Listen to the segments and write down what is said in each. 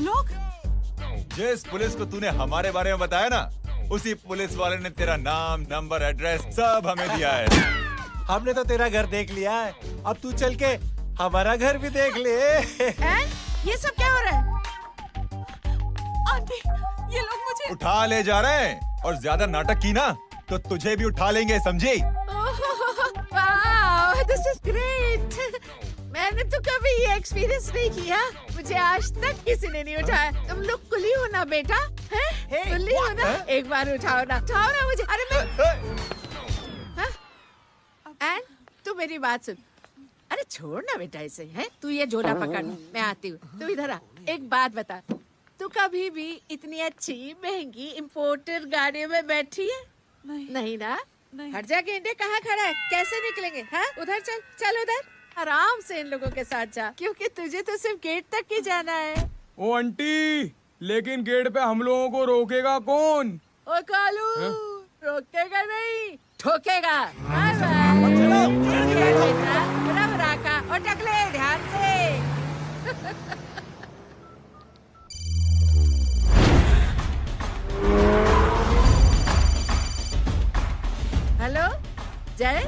लोग? जिस पुलिस को तूने हमारे बारे में बताया ना, उसी पुलिस वाले ने तेरा नाम, नंबर, एड्रेस सब हमें दिया है। हमने तो तेरा घर देख लिया है, अब तू चल के हमारा घर भी देख ले। ये सब क्या हो रहा है? आंटी, ये लोग मुझे उठा ले जा रहे हैं और ज्यादा नाटक की ना तो तुझे भी उठा लेंगे, समझी? वाह, दिस इज ग्रेट। मैंने तो कभी ये एक्सपीरियंस नहीं किया। मुझे आज तक किसी ने नहीं उठाया। तुम लोग कुली हो ना बेटा? हैं? कुली हो ना? एक बार उठाओ ना मुझे। अरे मैं एंड तू मेरी बात सुन। अरे छोड़ ना बेटा इसे, हैं? तू ये झोला पकड़, मैं आती हूँ। तू इधर आ। एक बात बता, तू कभी भी इतनी अच्छी महंगी इम्पोर्टेड गाड़ी में बैठी है? नहीं ना? हट जा गेंडे, कहाँ खड़ा है? कैसे निकलेंगे? हाँ, उधर चल, चल उधर। आराम से इन लोगों के साथ जा, क्योंकि तुझे तो सिर्फ गेट तक ही जाना है। ओ आंटी, लेकिन गेट पे हम लोगों को रोकेगा कौन? ओ कालू, रोकेगा नहीं, ठोकेगा। का और टकले ध्यान से। हेलो जय,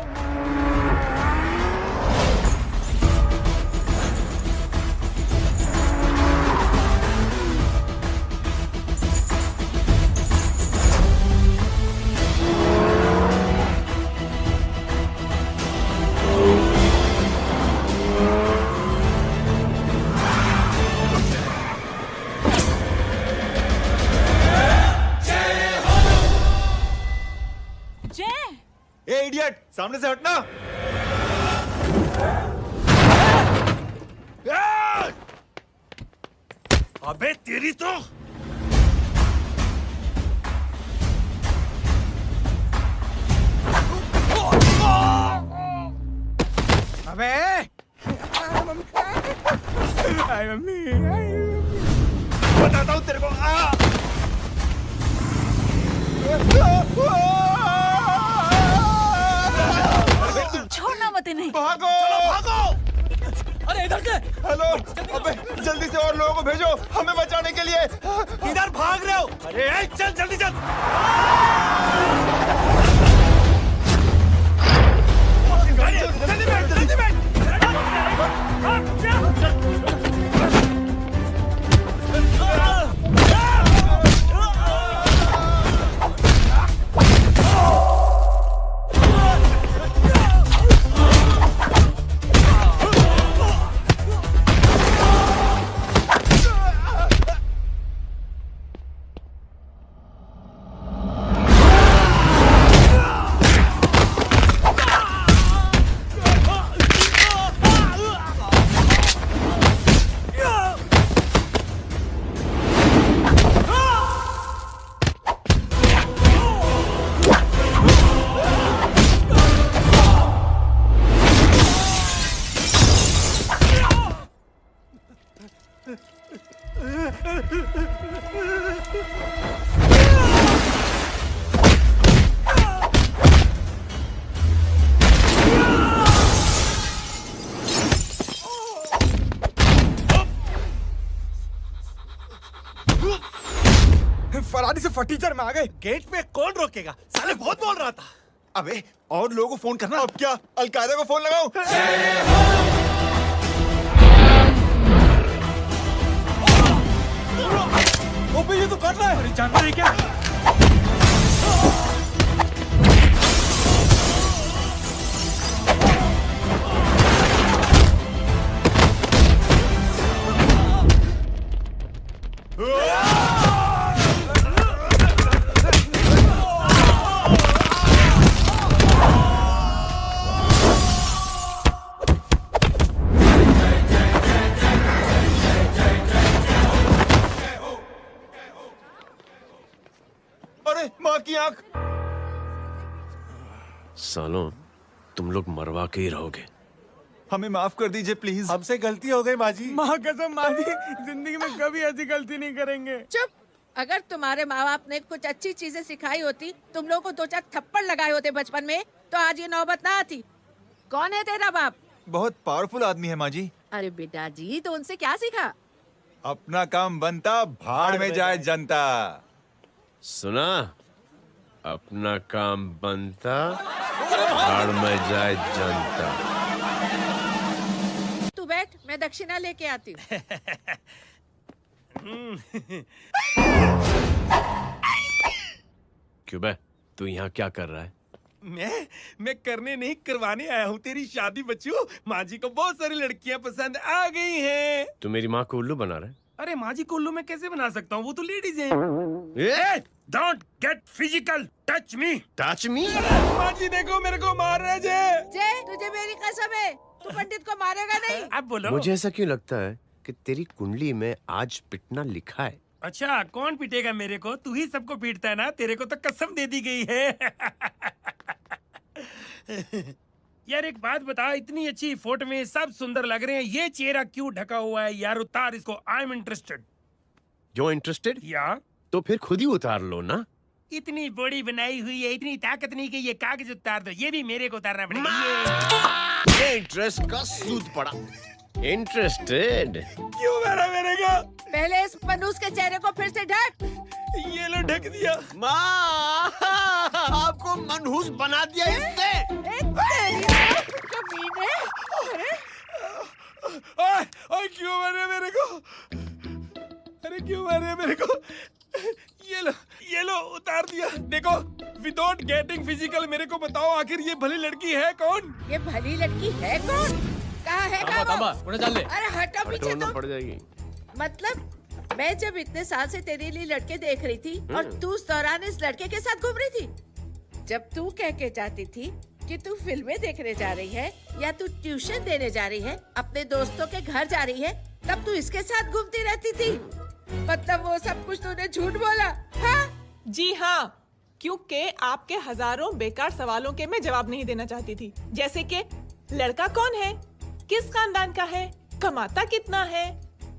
ए इडियट, सामने से हटना। अबे तेरी तो अबे आई मम्मी, बताता हूँ तेरे को। छोड़ना मत इन्हें। भागो, भागो। अरे इधर से। हेलो, अबे जल्दी से और लोगों को भेजो हमें बचाने के लिए। इधर भाग रहे हो? अरे चल जल्दी चल। जल्दी बैठ। फरारी से फटीचर में आ गए। गेट पे कौन रोकेगा? साले बहुत बोल रहा था। अबे और लोगों को फोन करना। अब क्या अलकायदा को फोन लगाऊं? ओबे ये तो कर रहा है। अरे जानवर है क्या? अरे माँ की आंख। सालों, तुम लोग मरवा के ही रहोगे। हमें माफ कर दीजिए प्लीज। हमसे गलती हो गई माजी। माँ कसम माँ जी, जिंदगी में कभी ऐसी गलती नहीं करेंगे। चुप। अगर तुम्हारे माँ बाप ने कुछ अच्छी चीजें सिखाई होती, तुम लोगों को 2-4 थप्पड़ लगाए होते बचपन में, तो आज ये नौबत ना आती। कौन है तेरा बाप? बहुत पावरफुल आदमी है माँ जी। अरे बेटा जी, तो उनसे क्या सीखा? अपना काम बनता, भाड़ में जाए जनता। सुना? अपना काम बनता, भाड़ में जाए जनता। तू बैठ, मैं दक्षिणा लेके आती हूँ। क्यों बे? तू यहाँ क्या कर रहा है? मैं करने नहीं करवाने आया हूँ तेरी शादी बच्चू। माँ जी को बहुत सारी लड़कियाँ पसंद आ गई हैं। तू मेरी माँ को उल्लू बना रहा है? अरे माँ जी को उल्लू मैं कैसे बना सकता हूँ, वो तो लेडीज हैं। Don't get physical, touch me. Touch me? माँ जी देखो मेरे को मार रहे जय। जय, तुझे मेरी कसम है, तू पंडित को मारेगा नहीं। अब बोलो। मुझे ऐसा क्यों लगता है कि तेरी कुंडली में आज पिटना लिखा है? अच्छा, कौन पीटेगा मेरे को? तू ही सबको पीटता है ना, तेरे को तो कसम दे दी गई है। यार एक बात बता, इतनी अच्छी फोटो में सब सुंदर लग रहे हैं, ये चेहरा क्यों ढका हुआ है? यार उतार इसको, I am interested. You're interested? या तो फिर खुद ही उतार लो ना। इतनी बॉडी बनाई हुई है, इतनी ताकत नहीं कि ये कागज उतार दो, ये भी मेरे को उतारना पड़ेगा। ये इंटरेस्ट का सूद पड़ा। इंटरेस्टेड? क्यों मारा मेरे को? पहले इस मनूस के चेहरे को फिर से ढक। ये लो ढक दिया। माँ, आपको मनहूस बना दिया इसने। कमीने। अरे ओए क्यों मारे मेरे को? अरे क्यों मारे मेरे को? ये लो उतार दिया। देखो, विदाउट गेटिंग फिजिकल मेरे को बताओ, आखिर ये भली लड़की है कौन? ये भली लड़की है कौन? कहाँ है कहाँ वो? अरे हटो पीछे हटो, तो। पड़ जाएगी। मतलब मैं जब इतने साल से तेरे लिए लड़के देख रही थी और तू उस दौरान इस लड़के के साथ घूम रही थी। जब तू कह के जाती थी कि तू फिल्में देखने जा रही है या तू ट्यूशन देने जा रही है, अपने दोस्तों के घर जा रही है, तब तू इसके साथ घूमती रहती थी। मतलब वो सब कुछ तूने झूठ बोला? हाँ? जी हाँ, क्योंकि आपके हजारों बेकार सवालों के मैं जवाब नहीं देना चाहती थी। जैसे कि लड़का कौन है, किस खानदान का है, कमाता कितना है,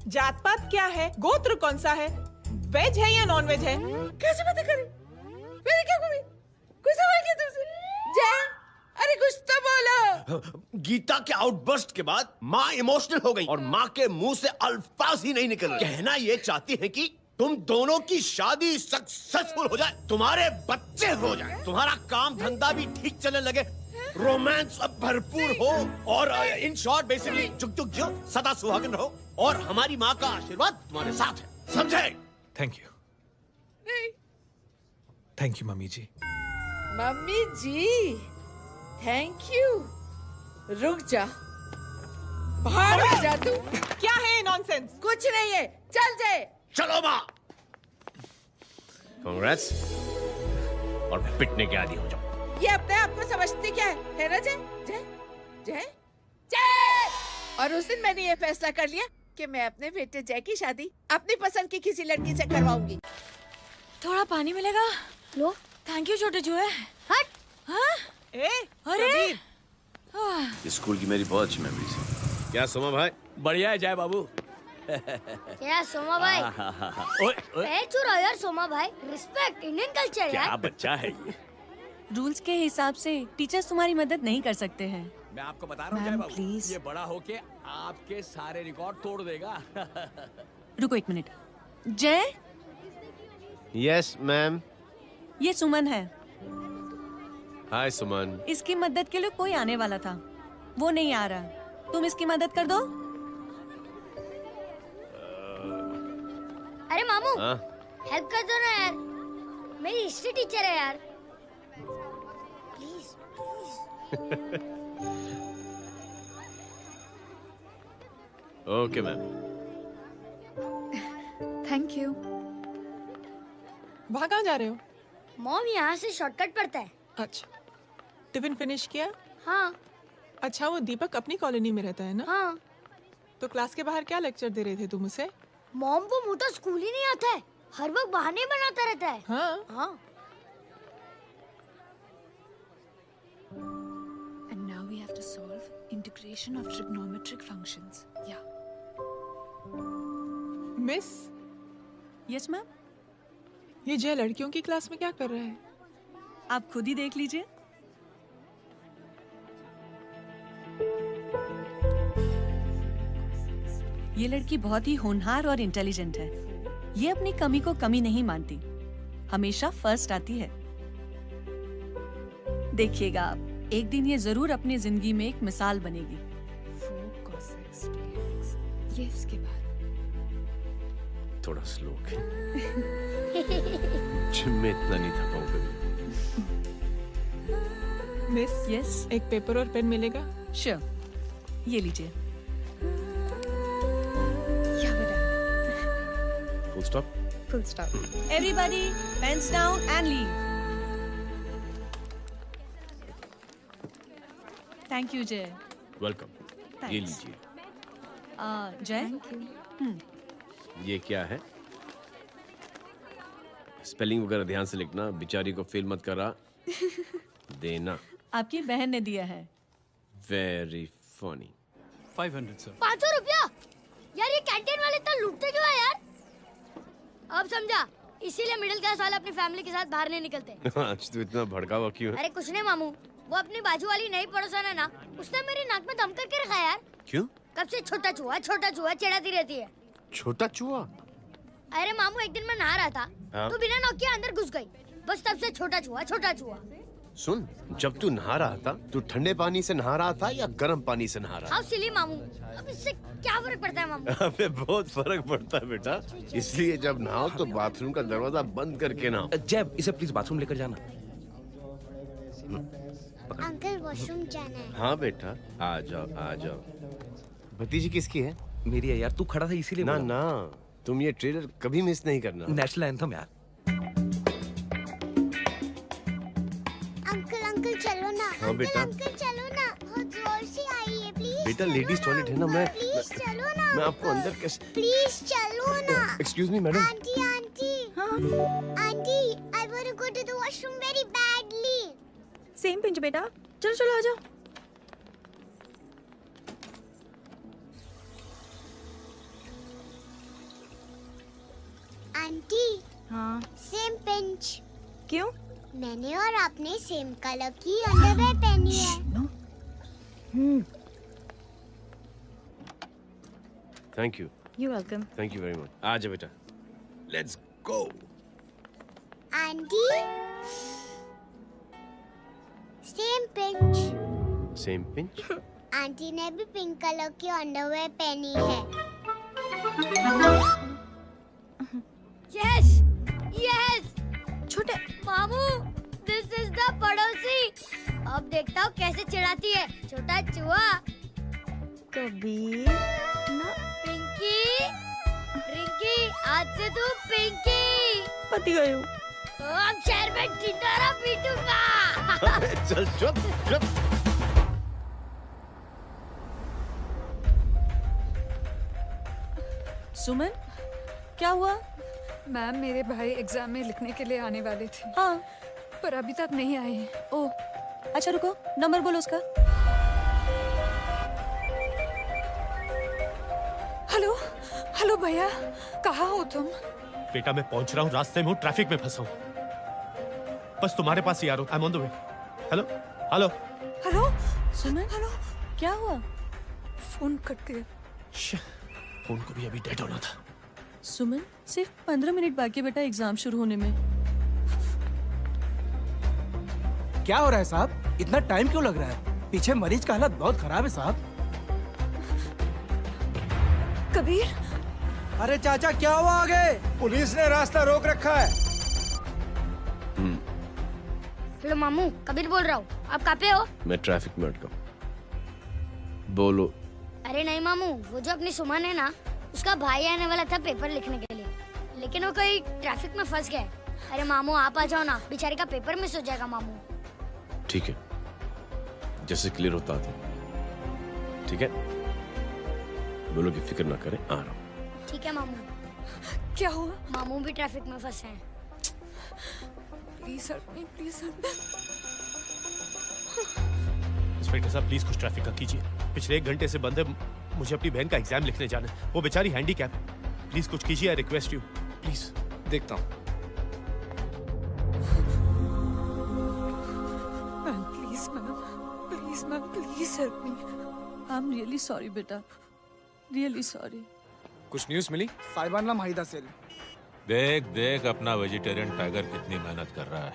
जात पात क्या है, गोत्र कौन सा है, वेज है या नॉन वेज है। कैसे पता करी? मैंने क्या कभी कोई सवाल किया तुमसे? जय, अरे कुछ तो बोलो। गीता के आउटबर्स्ट के बाद माँ इमोशनल हो गई और माँ के मुंह से अल्फाज ही नहीं निकल रहे। कहना ये चाहती है कि तुम दोनों की शादी सक्सेसफुल हो जाए, तुम्हारे बच्चे हो जाए, तुम्हारा काम धंधा भी ठीक चलने लगे, रोमांस अब भरपूर हो और इन शॉर्ट बेसिकली जुग जुग जियो, सदा सुहागन रहो और हमारी माँ का आशीर्वाद तुम्हारे साथ है। समझे? Thank you. Thank you mummy ji. Mummy ji, thank you. रुक जा, बाहर आ जा तू। क्या है नॉनसेंस? कुछ नहीं है, चल जाए। चलो माँ। कांग्रेस। और पिटने के आदी हो जाओ। ये अपने आप को समझती क्या है ना जय? जय जय जय। और उस दिन मैंने ये फैसला कर लिया कि मैं अपने बेटे जय की शादी अपनी पसंद की किसी लड़की से करवाऊंगी। थोड़ा पानी मिलेगा? लो। थैंक यू छोटे जुए। हट। हाँ? ए, अरे कबीर। स्कूल की मेरी बहुत अच्छी मेमोरीज है। क्या सोमा भाई? बढ़िया है जय बाबू। क्या सोमा भाई? पैर छू रहा यार सोमा भाई, रिस्पेक्ट इंडियन कल्चर यार। बच्चा है ये। रूल्स के हिसाब से टीचर्स तुम्हारी मदद नहीं कर सकते हैं। मैं आपको बता रहा हूँ जय मैम, बाबू, प्लीज। ये बड़ा होके आपके सारे रिकॉर्ड तोड़ देगा। रुको एक मिनट। जय, यस मैम। ये सुमन है। हाय सुमन। इसकी मदद के लिए कोई आने वाला था, वो नहीं आ रहा। तुम इसकी मदद कर दो। अरे मामू, हाँ? हेल्प कर दो ना यार, मेरी हिस्ट्री टीचर है यार, please. Okay ma'am. Thank you. वहाँ कहाँ जा रहे हो? मॉम यहाँ से शॉर्टकट पड़ता है। अच्छा, टिफिन फिनिश किया? हाँ अच्छा, वो दीपक अपनी कॉलोनी में रहता है ना? हाँ। तो क्लास के बाहर क्या लेक्चर दे रहे थे तुम उसे? मॉम को मुंह तो स्कूल ही नहीं आता है, हर वक्त बहाने बनाता रहता है। हाँ। हाँ। And now we have to solve integration of trigonometric functions. Yeah. Miss, Yes ma'am. ये जय लड़कियों की क्लास में क्या कर रहा है? आप खुद ही देख लीजिए। ये ये लड़की बहुत ही होनहार और इंटेलिजेंट है। ये अपनी कमी को कमी नहीं मानती, हमेशा फर्स्ट आती है। देखिएगा आप, एक दिन ये जरूर अपनी जिंदगी में एक मिसाल बनेगी। ये उसके बाद थोड़ा स्लो जिम में इतना नहीं थका हूं कभी। मिस, यस, एक पेपर और पेन मिलेगा? श्योर, ये लीजिए। या बेटा full stop. Full stop. Everybody pens down and leave. Thank you Jai. Welcome. ये लीजिए। जय, ये क्या है? स्पेलिंग वगैरह ध्यान से लिखना, बेचारी को फेल मत करा देना। आपकी बहन ने दिया है। Very funny. 500 सर। 500 रुपया? यार ये कैंटीन वाले इतना लूटते क्यों है यार? अब समझा, इसीलिए मिडिल क्लास वाले अपनी फैमिली के साथ बाहर नहीं निकलते। आज तो इतना भड़का हुआ क्यों है? अरे कुछ नहीं मामू, वो अपनी बाजू वाली नई पड़ोसन है ना, उसने मेरी नाक में दम करके रखा यार। क्यों? कब से छोटा चूहा चिढ़ाती रहती है। छोटा चूहा? अरे मामू, एक दिन मैं नहा रहा था, हाँ? तो बिना नौक के अंदर घुस गई, बस तब से छोटा चूहा। सुन, जब तू नहा रहा था, तू ठंडे पानी से नहा रहा था या गर्म पानी से नहा रहा हाउ सिली मामू, अब इससे क्या फर्क पड़ता है मामू? था? अबे बहुत फर्क पड़ता है बेटा, इसलिए जब नहाओ तो बाथरूम का दरवाजा बंद करके नहाओ। जैब, इसे प्लीज बाथरूम लेकर जाना। अंकल वॉशरूम जाना है। हाँ बेटा, आ जाओ। भतीजी किसकी है? मेरी है यार, तू खड़ा था इसीलिए ना बोला। ना, तुम ये ट्रेलर कभी मिस नहीं करना। नेशनल एंथम यार। अंकल चलो ना। हाँ बेटा। अंकल चलो ना, बहुत जोर से आई है, प्लीज। बेटा लेडीज टॉयलेट है ना, मैं चलो ना। मैं आपको अंदर कैसे? प्लीज चलो ना। Excuse me madam. Aunty I want to go to the washroom very badly. Same pinch बेटा, चलो आ जाओ। आंटी, हाँ सेम पिंच। क्यों? मैंने और आपने सेम कलर की अंडरवेयर पहनी है। Thank you. You welcome. Thank you very much. आ जा बेटा, let's go. Aunty, same pinch. Same pinch. Aunty ने भी पिंक कलर की अंडरवेयर पहनी है। Yes yes. छोटे मामू, दिस इज द पड़ोसी। अब देखता हूँ कैसे चिढ़ाती है, छोटा चूहा। कबीर ना। पिंकी, रिंकी, आज से तू पिंकी। पति गए हो। तो अब शहर में टिंडोरा पीटूंगा। चल चुप। सुमन, क्या हुआ? मैम, मेरे भाई एग्जाम में लिखने के लिए आने वाले थे। हाँ, पर अभी तक नहीं आए हैं। ओह, अच्छा रुको, नंबर बोलो उसका। हेलो भैया, कहाँ हो तुम? बेटा मैं पहुंच रहा हूँ, रास्ते में हूँ, ट्रैफिक में फंसा हूँ, बस तुम्हारे पास ही आ रहा हूँ। I am on the way. Hello. Suman, hello, क्या हुआ? फोन कट गया। फोन को भी अभी डेड होना था। सुमन, सिर्फ 15 मिनट बाकी बेटा एग्जाम शुरू होने में। क्या हो रहा है साहब? इतना टाइम क्यों लग रहा है? पीछे मरीज का हालत बहुत खराब है साहब। कबीर, अरे चाचा क्या हुआ आगे? पुलिस ने रास्ता रोक रखा है। हेलो मामू, कबीर बोल रहा हूँ। आप कहाँ पे हो? मैं ट्रैफिक में अटका हूँ। बोलो। अरे नहीं मामू, वो जो अपनी सुमन है ना, उसका भाई आने वाला था पेपर लिखने के लिए, लेकिन वो कहीं ट्रैफिक में फंस गया। अरे मामू आप आ जाओ ना, बेचारे का पेपर मिस हो जाएगा मामू। ठीक है, जैसे क्लियर होता था। ठीक है, बोलो कि फिक्र ना करें, आ रहा हूँ। ठीक है मामू। क्या हुआ? मामू भी ट्रैफिक में फंसे हैं। Please help me, please help me. Inspector साहब प्लीज कुछ ट्रैफिक का कीजिए। पिछले 1 घंटे से बंद है, मुझे अपनी बहन का एग्जाम लिखने जाना है। वो बेचारी हैंडीकैप है। प्लीज कुछ कीजिए, आई रिक्वेस्ट यू प्लीज। देखता हूँ। Please ma'am, please help me. I am really sorry बेटा, रियली सॉरी। कुछ न्यूज़ मिली? साहिबाना माहिदा सेल। देख देख अपना वेजिटेरियन टाइगर कितनी मेहनत कर रहा है।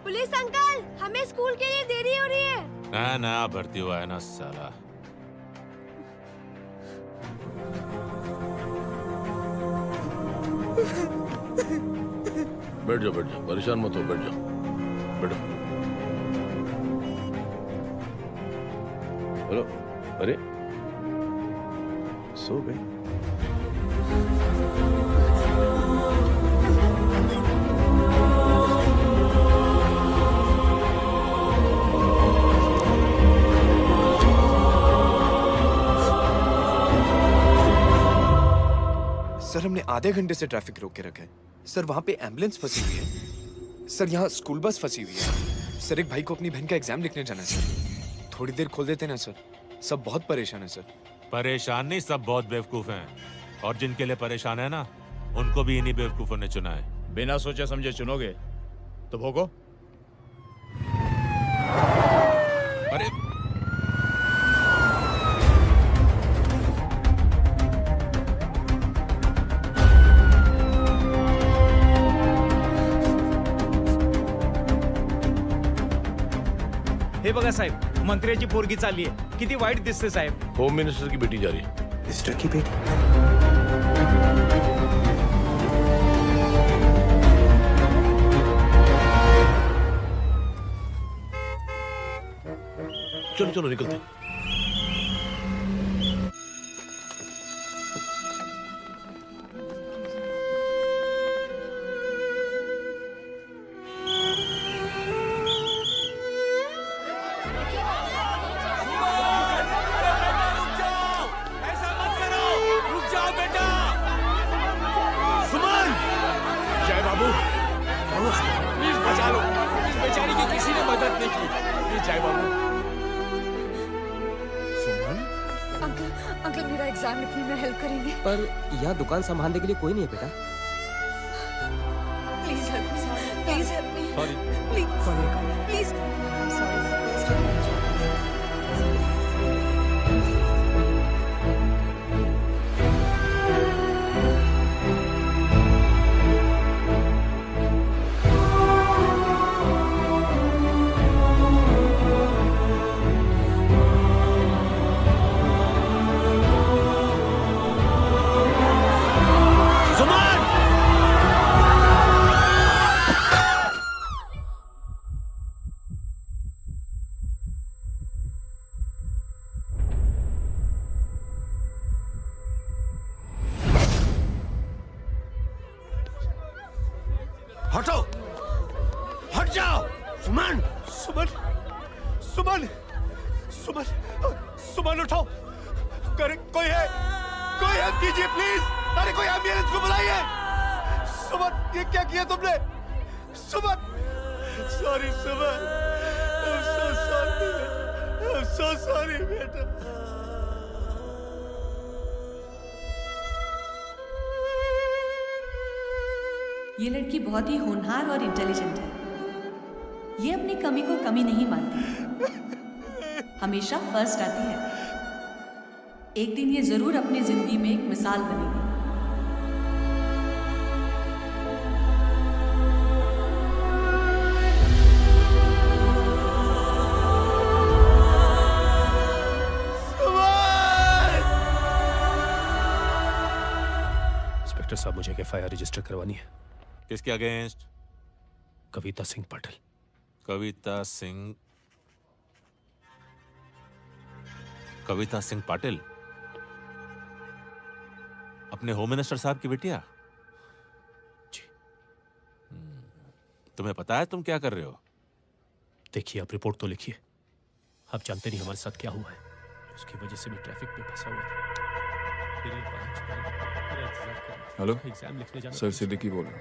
पुलिस अंकल, हमें स्कूल के लिए देरी हो रही है। ना ना भर्ती हुआ है ना साला। बैठ जाओ, परेशान मत हो, बैठ जाओ, बैठो। हेलो, अरे सो गए? सर हमने आधे घंटे से ट्रैफिक रोक के रखा है। सर वहाँ पे एम्बुलेंस फंसी हुई है। सर यहाँ स्कूल बस फंसी हुई है। सर एक भाई को अपनी बहन का एग्जाम लिखने जाना है सर। थोड़ी देर खोल देते ना सर। सब बहुत परेशान है सर। परेशान नहीं, सब बहुत बेवकूफ हैं। और जिनके लिए परेशान है ना, उनको भी इन्हीं बेवकूफों ने चुना है। बिना सोचे समझे चुनोगे तो भोगो। अरे हे बघा साहेब, मंत्र्याची पोरगी चालली आहे. किती वाईट दिसते साहेब. होम मिनिस्टर की बेटी जा रही है। मिनिस्टर की बेटी? चलो चलो निकलते हैं। अंकल मेरा एग्जाम लिखने में हेल्प करेंगे? पर यहाँ दुकान संभालने के लिए कोई नहीं है बेटा। Please help me, please help me, sorry, please please. हटो, हट जाओ। सुमन, सुमन, सुमन, सुमन, सुमन उठो। कोई है, कोई हेल्प कीजिए प्लीज। अरे कोई एम्बुलेंस को बुलाइए। सुमन, ये क्या किया तुमने? Suman, sorry Suman, I'm so sorry, I'm so sorry बेटा। ये लड़की बहुत ही होनहार और इंटेलिजेंट है। ये अपनी कमी को कमी नहीं मानती, हमेशा फर्स्ट आती है। एक दिन ये जरूर अपनी जिंदगी में एक मिसाल बनेगी। इंस्पेक्टर साहब, मुझे एफआईआर रजिस्टर करवानी है। किसके अगेंस्ट? कविता सिंह पाटिल। कविता सिंह पाटिल अपने होम मिनिस्टर साहब की बेटिया? जी। तुम्हें पता है तुम क्या कर रहे हो? देखिए, आप रिपोर्ट तो लिखिए। आप जानते नहीं हमारे साथ क्या हुआ है। उसकी वजह से मैं ट्रैफिक में फंसा हुआ था। फिर ये हेलो एग्जाम लिखने जाना। सर सिद्दीकी बोल रहा हूँ।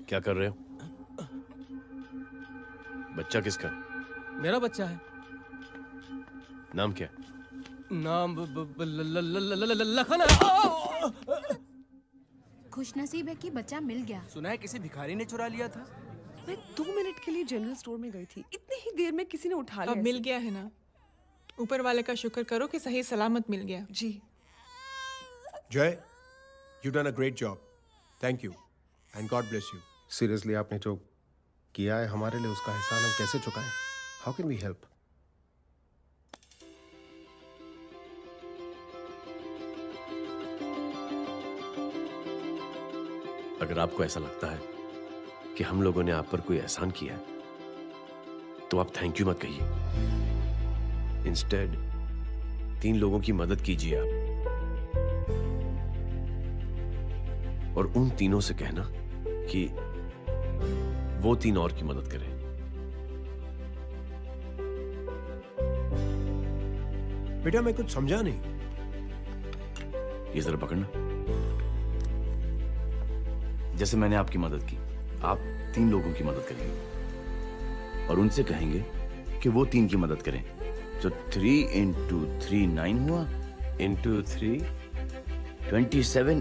क्या कर रहे हो? बच्चा किसका? मेरा बच्चा है। नाम क्या? नाम लखन है। खुशनसीब है कि बच्चा मिल गया। सुना है किसी भिखारी ने चुरा लिया था। मैं 2 मिनट के लिए जनरल स्टोर में गई थी, इतनी ही देर में किसी ने उठा लिया। अब मिल गया है ना, ऊपर वाले का शुक्र करो कि सही सलामत मिल गया। जी। जय, you done a great job. Thank you and God bless you. Seriously आपने जो किया है हमारे लिए, उसका एहसान हम कैसे चुकाएं? How can we help? अगर आपको ऐसा लगता है कि हम लोगों ने आप पर कोई एहसान किया है, तो आप थैंक यू मत कहिए। इंस्टेड 3 लोगों की मदद कीजिए आप, और उन तीनों से कहना कि वो 3 और की मदद करें। बेटा मैं कुछ समझा नहीं। ये जरा पकड़ना। जैसे मैंने आपकी मदद की, आप 3 लोगों की मदद करेंगे और उनसे कहेंगे कि वो 3 की मदद करें। जो 3 into 3 9 हुआ, into 3 27,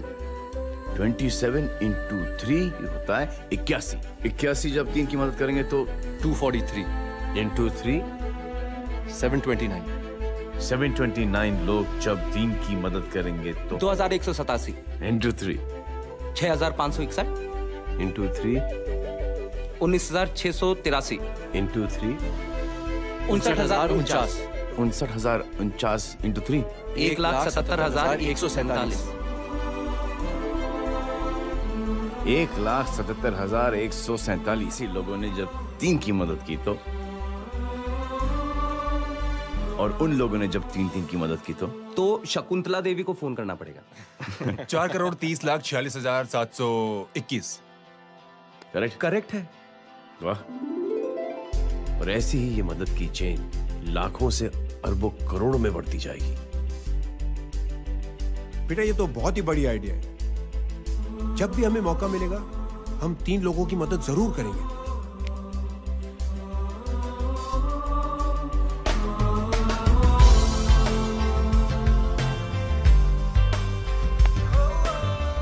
27 into 3 होता है 81। 81 जब 3 की मदद करेंगे तो 243 into 3 729 729 लोग जब 3 की मदद करेंगे तो 2187 into 3 6561 into 3 19683 into 3 59049 59049 into 3 1,77,147 1,77,147 लोगों ने जब 3 की मदद की तो, और उन लोगों ने जब 3 की मदद की तो शकुंतला देवी को फोन करना पड़ेगा। 4,30,46,721। करेक्ट है। वाह। और ऐसी ही ये मदद की चेन लाखों से अरबों करोड़ों में बढ़ती जाएगी। बेटा ये तो बहुत ही बड़ी आइडिया है। जब भी हमें मौका मिलेगा हम 3 लोगों की मदद जरूर करेंगे।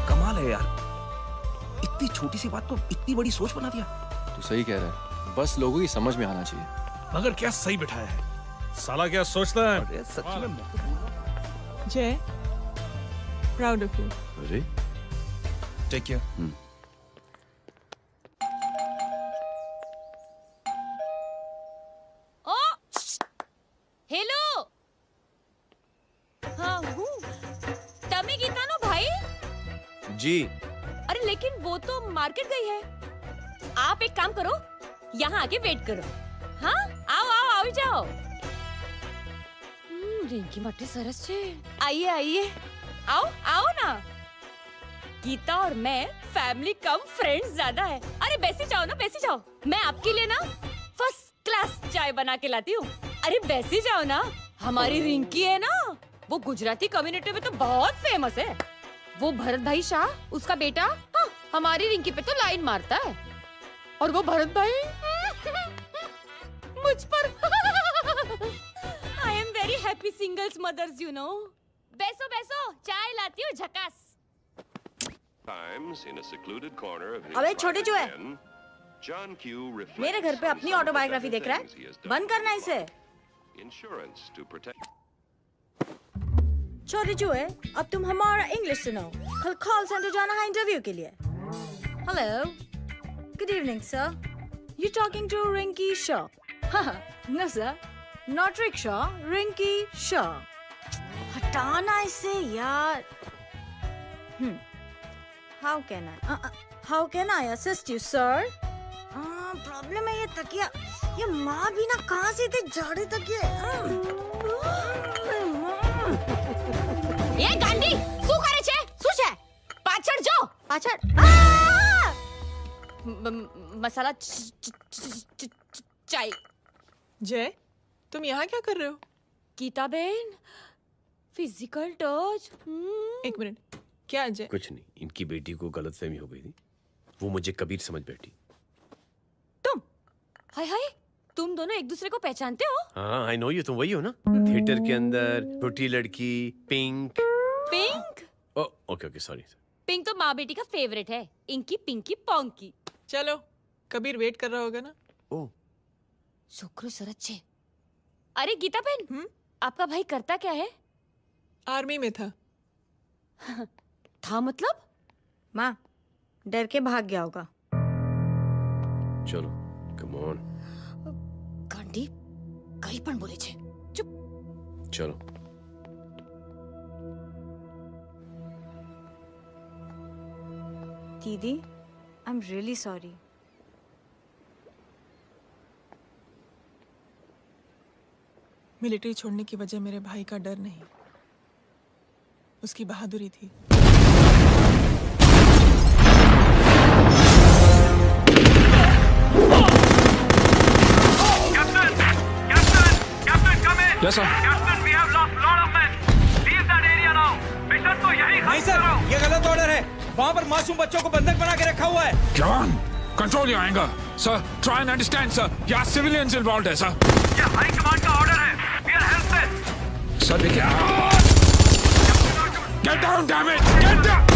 कमाल है यार, इतनी छोटी सी बात को इतनी बड़ी सोच बना दिया। तू सही कह रहा है, बस लोगों की समझ में आना चाहिए। मगर क्या सही बिठाया है, साला क्या सोचता है। सच में जय, प्राउड ऑफ यू। अरे टेक केयर। ओ हेलो, हाँ हूँ तमी गीता नो भाई जी। अरे लेकिन वो तो मार्केट गई है। आप एक काम करो, यहाँ आके वेट करो। हाँ आओ आओ आओ जाओ। रिंकी मट्टी सरस छे। आइए आइए, आओ आओ ना। गीता और मैं फैमिली कम फ्रेंड्स ज्यादा है। अरे बैसी जाओ ना, बैसी जाओ। मैं आपके लिए ना फर्स्ट क्लास चाय बना के लाती हूँ। अरे बैसी जाओ ना। हमारी रिंकी है ना, वो गुजराती कम्युनिटी में तो बहुत फेमस है। वो भरत भाई शाह, उसका बेटा, हाँ, हमारी रिंकी पे तो लाइन मारता है। और वो भरत भाई मुझ पर I am very happy singles mothers you know. बैसो बैसो, चाय लाती हूँ झकास। अबे छोटे चूहे, मेरे घर पे अपनी ऑटोबायोग्राफी देख रहा है? बंद करना इसे। छोटे चूहे, अब तुम हमारा इंग्लिश सुनो। कल कॉल सेंटर जाना है इंटरव्यू के लिए। Hello, good evening sir. You talking to Rinki Shaw? No sir, not rickshaw, Rinki Shaw. हटाना इसे यार। How can I assist you, sir? Problem है ये तकिया। ये माँ भी ना कहाँ से इतने जाड़े तकिए। ये गांडी, શું કરે છે? શું છે? પાછળ જો, પાછળ। मसाला चाय। जय, तुम यहाँ क्या कर रहे हो? गीता बहन, फिजिकल टच। एक मिनट, क्या जय? कुछ नहीं, इनकी बेटी को गलतफहमी हो गई थी, वो मुझे कबीर समझ बैठी। हाय हाय, तुम दोनों एक दूसरे को पहचानते हो? हाँ, आई नो यू, तुम वही हो ना थिएटर के अंदर छोटी लड़की pink. Pink? Okay okay sorry. Pink तो माँ बेटी का फेवरेट है, इंकी पिंकी पोंकी। चलो, कबीर वेट कर रहा होगा ना? ओ शुक्र सरच्चे। अरे गीता बहन, आपका भाई करता क्या है? आर्मी में था। था मतलब? माँ, डर के भाग गया होगा। चलो कम ऑन। गांडी कहीं पण बोले छे। चुप। चलो दीदी, I am really sorry. Military छोड़ने की वजह मेरे भाई का डर नहीं, उसकी बहादुरी थी। Yes, sir. Captain, we have lost lot of men. Leave that area now. Mission तो यही नहीं सर, ये गलत ऑर्डर है। वहाँ पर मासूम बच्चों को बंधक बना के रखा हुआ है। Jawan, control your anger. Sir, try and understand, sir. यहाँ civilians involved है, sir. ये हाई कमांड का ऑर्डर है. We are helpless. Sir, देखिए। Get down, damn it! Get down!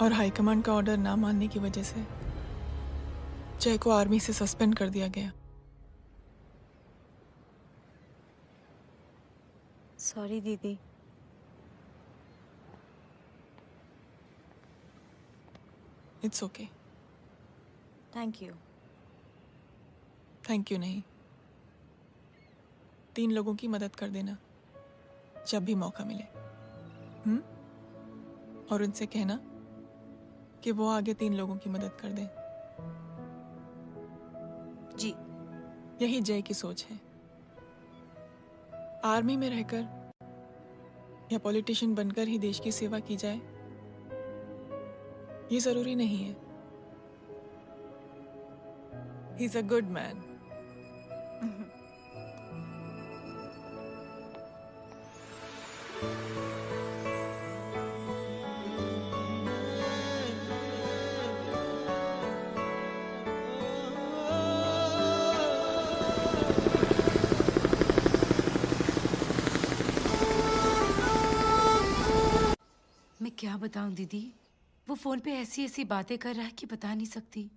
और हाईकमांड का ऑर्डर ना मानने की वजह से जय को आर्मी से सस्पेंड कर दिया गया। सॉरी दीदी। It's okay. Thank you. Thank you नहीं, 3 लोगों की मदद कर देना जब भी मौका मिले। और उनसे कहना कि वो आगे 3 लोगों की मदद कर दें। जी। यही जय की सोच है। आर्मी में रहकर या पॉलिटिशियन बनकर ही देश की सेवा की जाए, ये जरूरी नहीं है। He is a good man. मैं क्या बताऊं दीदी, वो फोन पे ऐसी ऐसी बातें कर रहा है कि बता नहीं सकती।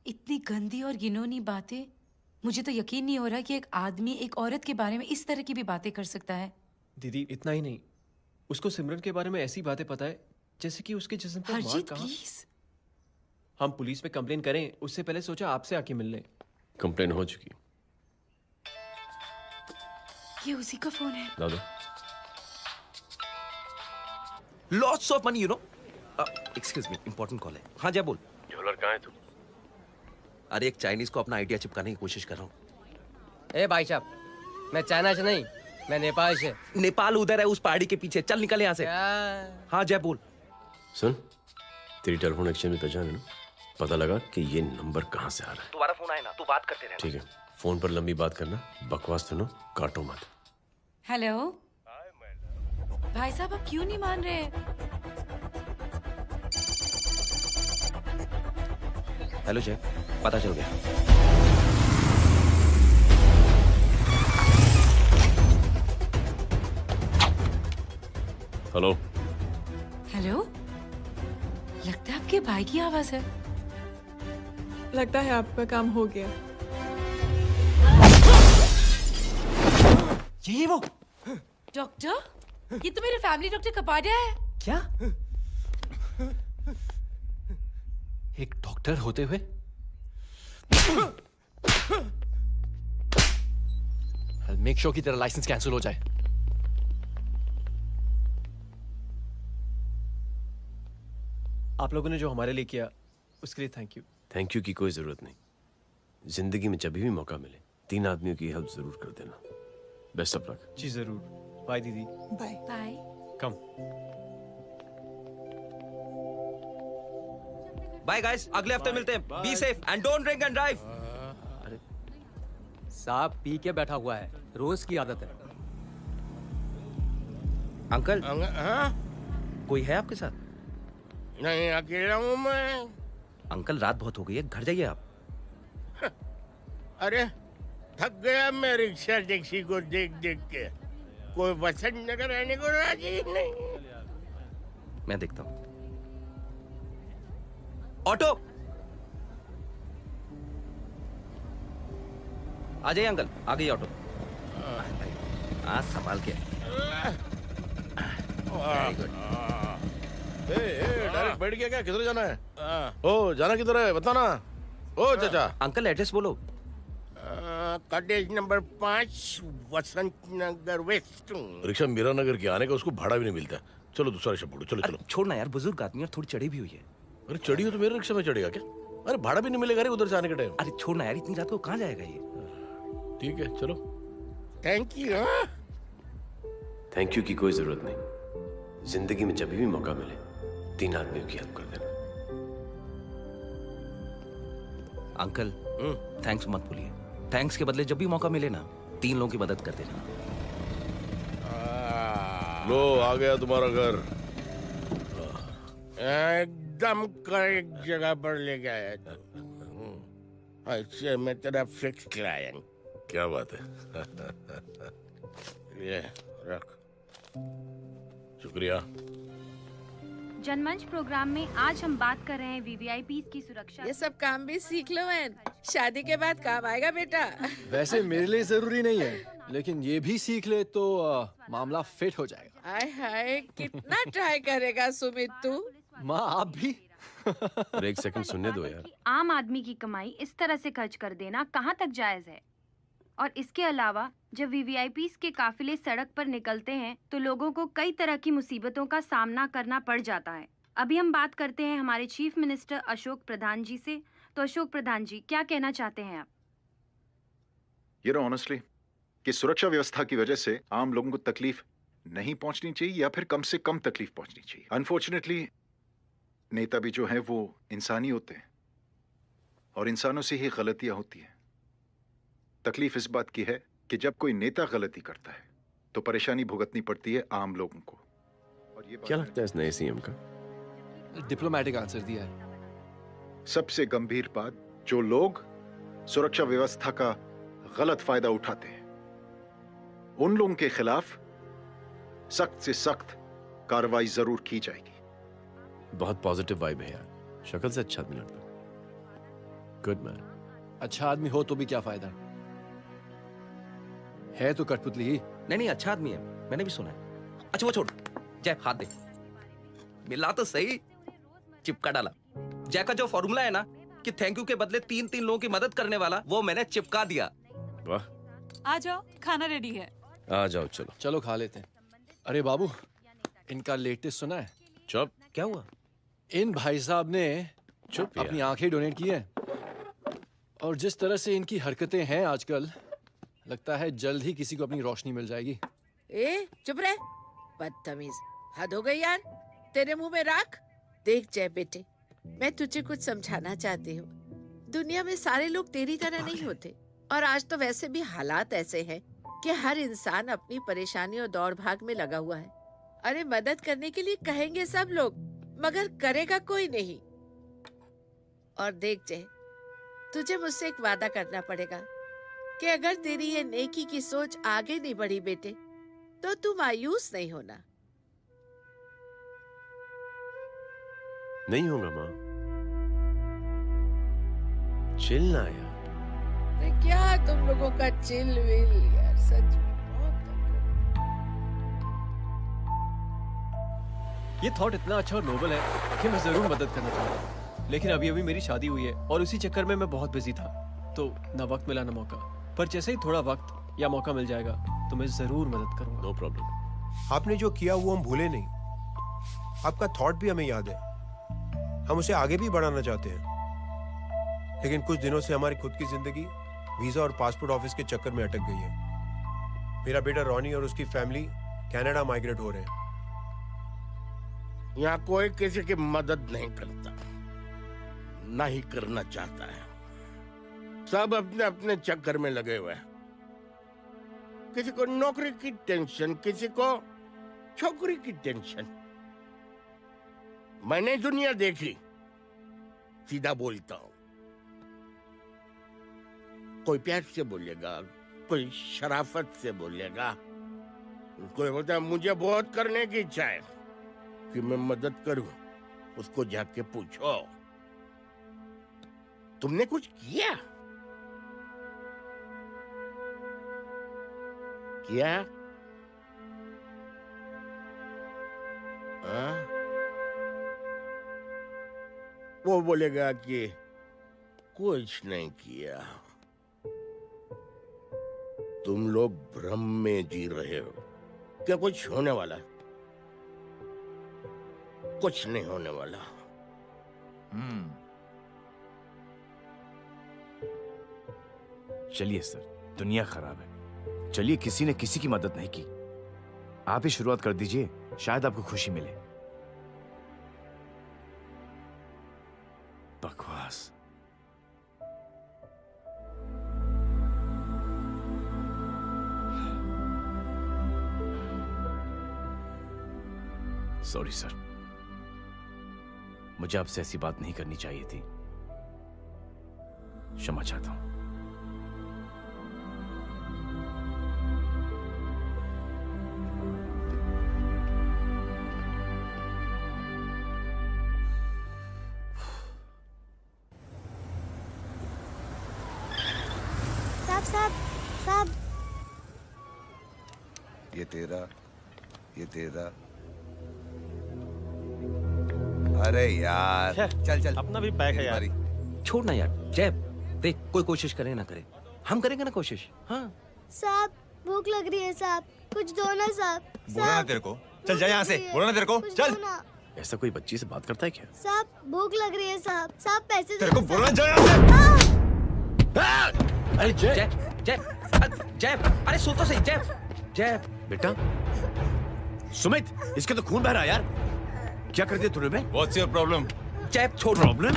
इतनी गंदी और घिनौनी बातें मुझे तो यकीन नहीं हो रहा कि एक आदमी एक औरत के बारे में इस तरह की भी बातें कर सकता है। दीदी इतना ही नहीं, उसको सिमरन के बारे में ऐसी बातें पता है जैसे कि उसके जिस्म पर मार हरजीत कहाँ। प्लीज। हम पुलिस में कंप्लेन करें उससे पहले सोचा आपसे आके मिल लें। कंप्लेन हो चुकी। ये उसी का फोन है। दादा lots of money, you know. Excuse me, important call है। हाँ जय बोल। ज्वेलर कहाँ है तू? अरे एक चाइनीज को अपना आइडिया चिपकाने की कोशिश कर रहा हूँ। ए भाई साहब, मैं चाइना से नहीं, मैं नेपाल से। नेपाल उधर है उस पहाड़ी के पीछे, चल निकल यहाँ से। हाँ जय बोल। सुन, तेरी टेलीफोन एक्सचेंज में पहचान है ना? पता लगा कि ये नंबर कहाँ से आ रहा है। तुम्हारा फोन आए ना, तू बात करते रहे। ठीक है, फोन पर लंबी बात करना, बकवास सुनो, काटो मत। हेलो भाई साहब, आप क्यों नहीं मान रहे? हेलो जय, पता चल गया। हेलो हेलो, लगता है आपके भाई की आवाज है। लगता है आपका काम हो गया। ये वो डॉक्टर, ये तो मेरे फैमिली डॉक्टर कपाडिया है। क्या? एक डॉक्टर होते हुए? I'll make sure कि तेरा लाइसेंस कैंसिल हो जाए। आप लोगों ने जो हमारे लिए किया उसके लिए थैंक यू। थैंक यू की कोई जरूरत नहीं। जिंदगी में जब भी मौका मिले 3 आदमियों की हेल्प जरूर कर देना। Best of luck. जी जरूर। बाय दीदी। Bye bye. Come. Bye guys, अगले हफ्ते मिलते हैं। Be safe and don't drink and drive. साहब पी के बैठा हुआ है, रोज की आदत है। अंकल हाँ? कोई है आपके साथ? नहीं, अकेला हूँ मैं। अंकल रात बहुत हो गई है, घर जाइए आप। अरे थक गया मैं रिक्शा टैक्सी को देख देख के। कोई वसंत नगर रहने को राजी नहीं। मैं देखता हूँ। ऑटो आ जाइए अंकल, आ गई ऑटो। हाँ संभाल के। Very good. डायरेक्ट बैठ गया क्या? किधर जाना है? ओ जाना किधर है बता ना। ओ चाचा। अंकल एड्रेस बोलो। कॉटेज नंबर 5 वसंत नगर वेस्ट। रिक्शा मीरा नगर के आने का उसको भाड़ा भी नहीं मिलता। चलो दूसरा रिक्शा पकड़ो। चलो चलो। छोड़ना यार, बुजुर्ग आदमी और थोड़ी चढ़ी भी हुई है। अरे चढ़ी हो तो मेरे रिक्शा में चढ़ेगा क्या? अरे भाड़ा भी नहीं मिलेगा रे उधर से आने के टाइम। अरे छोड़ना यार, इतनी रात को कहाँ जाएगा ये? ठीक है चलो। Thank you. थैंक यू की कोई जरूरत नहीं। जिंदगी में जब भी मौका मिले 3 आदमियों की हेल्प कर देना। अंकल थैंक्स मत भूलिए। थैंक्स के बदले जब भी मौका मिले ना 3 लोगों की मदद कर देना। लो आ गया तुम्हारा घर। एकदम करेक्ट जगह पर ले गया तू। अच्छा मैं तेरा फिक्स क्लाइंट। क्या बात है। ये रख। शुक्रिया। जनमंच प्रोग्राम में आज हम बात कर रहे हैं वीवीआईपी की सुरक्षा। ये सब काम भी सीख लो मैन, शादी के बाद काम आएगा बेटा। वैसे मेरे लिए जरूरी नहीं है, लेकिन ये भी सीख ले तो मामला फिट हो जाएगा। हाय हाय कितना ट्राई करेगा सुमित तू। माँ आप भी। अरे 1 सेकंड सुनने दो यार। आम आदमी की कमाई इस तरह से खर्च कर देना कहाँ तक जायज है? और इसके अलावा जब वीवीआईपीज़ के काफिले सड़क पर निकलते हैं तो लोगों को कई तरह की मुसीबतों का सामना करना पड़ जाता है। अभी हम बात करते हैं हमारे चीफ मिनिस्टर अशोक प्रधान जी से। तो अशोक प्रधान जी, क्या कहना चाहते हैं आप? You know honestly कि सुरक्षा व्यवस्था की वजह से आम लोगों को तकलीफ नहीं पहुंचनी चाहिए या फिर कम से कम तकलीफ पहुंचनी चाहिए। अनफॉर्चुनेटली नेता भी जो हैं वो इंसानी होते हैं और इंसानों से ही गलतियां होती हैं। तकलीफ इस बात की है कि जब कोई नेता गलती करता है तो परेशानी भुगतनी पड़ती है आम लोगों को। और ये क्या लगता है इस नए सीएम का? डिप्लोमेटिक आंसर दिया है। सबसे गंभीर बात, जो लोग सुरक्षा व्यवस्था का गलत फायदा उठाते हैं उन लोगों के खिलाफ सख्त से सख्त कार्रवाई जरूर की जाएगी। बहुत पॉजिटिव वाइब है यार। शक्ल से अच्छा आदमी लगता है। Good man. अच्छा आदमी हो तो भी क्या फायदा, है तो कठपुतली ही। नहीं अच्छा आदमी है, मैंने भी सुना है। अच्छा वो छोड़, जय हाथ दे। मिला तो सही, चिपका डाला। जय का जो फॉर्मूला है ना कि थैंक यू के बदले 3 लोगों की मदद करने वाला, वो मैंने चिपका दिया। वाह, आ जाओ, खाना रेडी है। आ जाओ, चलो चलो खा लेते हैं। अरे बाबू, इनका लेटेस्ट सुना है? चुप। क्या हुआ? इन भाई साहब ने चुप अपनी आंखें डोनेट की हैं, और जिस तरह से इनकी हरकतें हैं आजकल, लगता है जल्द ही किसी को अपनी रोशनी मिल जाएगी। ए चुप रहे, बदतमीज, हद हो गई यार। तेरे मुंह में राख। देख जय बेटे, मैं तुझे कुछ समझाना चाहती हूँ। दुनिया में सारे लोग तेरी तरह नहीं होते, और आज तो वैसे भी हालात ऐसे हैं कि हर इंसान अपनी परेशानी और दौड़ भाग में लगा हुआ है। अरे मदद करने के लिए कहेंगे सब लोग, मगर करेगा कोई नहीं। और देख जय, तुझे मुझसे एक वादा करना पड़ेगा कि अगर तेरी ये नेकी की सोच आगे नहीं बढ़ी बेटे, तो तू मायूस नहीं होना। नहीं होगा माँ, चिल ना यार। अरे क्या तुम लोगों का चिल विल यार, सच में बहुत। ये थॉट इतना अच्छा और नोबल है कि मैं जरूर मदद करना चाहूंगा, लेकिन अभी मेरी शादी हुई है और उसी चक्कर में मैं बहुत बिजी था, तो ना वक्त मिला ना मौका। पर जैसे ही थोड़ा वक्त या मौका मिल जाएगा तो मैं जरूर मदद करूंगा। No problem. आपने जो किया वो हम भूले नहीं। आपका थॉट भी हमें याद है, हम उसे आगे भी बढ़ाना चाहते हैं। लेकिन कुछ दिनों से हमारी खुद की जिंदगी वीजा और पासपोर्ट ऑफिस के चक्कर में अटक गई है। मेरा बेटा रॉनी और उसकी फैमिली कनाडा माइग्रेट हो रहे हैं। यहाँ कोई किसी की मदद नहीं करता, ना ही करना चाहता है। सब अपने अपने चक्कर में लगे हुए हैं। किसी को नौकरी की टेंशन, किसी को छोकरी की टेंशन। मैंने दुनिया देखी, सीधा बोलता हूं। कोई प्यार से बोलेगा, कोई शराफत से बोलेगा, कोई बोलता है मुझे बहुत करने की इच्छा है कि मैं मदद करूं। उसको जाके पूछो, तुमने कुछ किया? क्या? वो बोलेगा कि कुछ नहीं किया। तुम लोग भ्रम में जी रहे हो। क्या कुछ होने वाला? कुछ नहीं होने वाला। चलिए सर, दुनिया खराब है। चलिए, किसी ने किसी की मदद नहीं की। आप ही शुरुआत कर दीजिए, शायद आपको खुशी मिले। बकवास। सॉरी सर, मुझे आपसे ऐसी बात नहीं करनी चाहिए थी। क्षमा चाहता हूं। साहब, ये तेरा। अरे यार, चल अपना भी पैक है यार। छोड़ ना यार। जय देख, कोई कोशिश करे ना करे, हम करेंगे ना कोशिश। हाँ साहब, भूख लग रही है साहब, कुछ दो ना साहब। बोला ना तेरे को, चल जा यहाँ से। बोला ना तेरे को, चल। ऐसा कोई बच्ची से बात करता है क्या? साहब, भूख लग रही है साहब। साहब पैसे तेरे को बोला जा। अरे जय, अरे सुन तो सही। जय बेटा, सुमित, इसके तो खून बह रहा है यार। क्या कर दिया तूने? What's your problem? जय छोड़। प्रॉब्लम?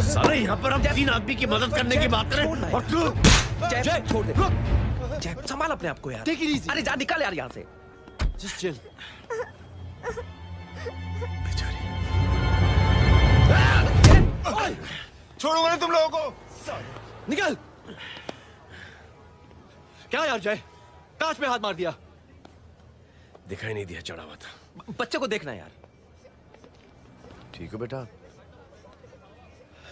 साले यहाँ पर हम 3 आदमी की मदद करने की बात करें और तू जय छोड़ दे। जय संभाल अपने आप को यार। अरे जा, निकल यार यहाँ से। Just chill. छोड़ूंगा नहीं तुम लोगों को। निकल। क्या यार जय, कांच में हाथ मार दिया। दिखाई नहीं दिया, चढ़ा हुआ था। बच्चे को देखना यार। ठीक है बेटा,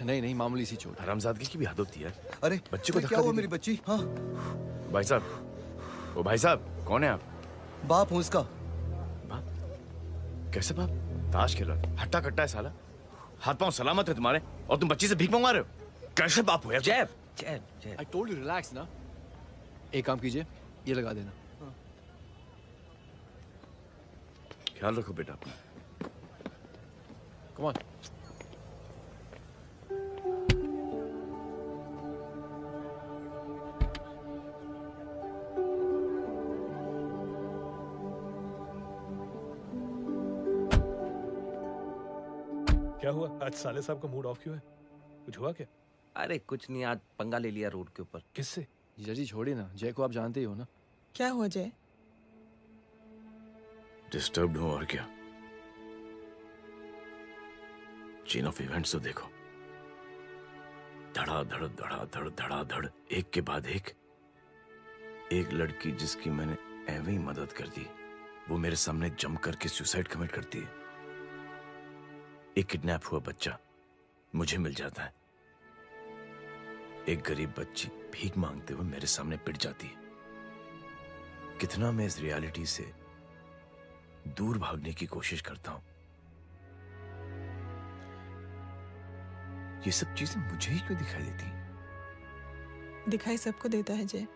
नहीं नहीं, मामूली सी चोट। हरामजादगी की भी हद होती है। अरे बच्चे को क्या हुआ मेरी बच्ची? हाँ भाई साहब, ओ भाई साहब, कौन है आप? बाप हूँ इसका। बाप? कैसे बाप? ताश खेल रहा था, हट्टा कट्टा है साला। हाथ पांव सलामत है तुम्हारे और तुम बच्ची से भीख मंगवा रहे हो? कैसे बाप हो यार? जैब जैब जैब। I told you relax ना। एक काम कीजिए, ये लगा देना। ख्याल रखो बेटा अपना। Come on. क्या हुआ? आज साले साहब का मूड ऑफ क्यों है? कुछ हुआ क्या? अरे कुछ नहीं, आज पंगा ले लिया रोड के ऊपर। किससे? जीजा जी छोड़िए ना, जय को आप जानते ही हो ना। क्या हुआ जय? डिस्टर्ब्ड हूं और क्या। चेन ऑफ इवेंट्स तो देखो, धड़ाधड़ धड़ाधड़ धड़ाधड़, एक के बाद एक लड़की जिसकी मैंने ऐਵੇਂ ही मदद कर दी, वो मेरे सामने जंप करके सुसाइड कमिट करती है। एक किडनैप हुआ बच्चा मुझे मिल जाता है। एक गरीब बच्ची भीख मांगते हुए मेरे सामने पिट जाती है। कितना मैं इस रियलिटी से दूर भागने की कोशिश करता हूं। ये सब चीजें मुझे ही क्यों दिखाई देती? दिखाई सबको देता है जय,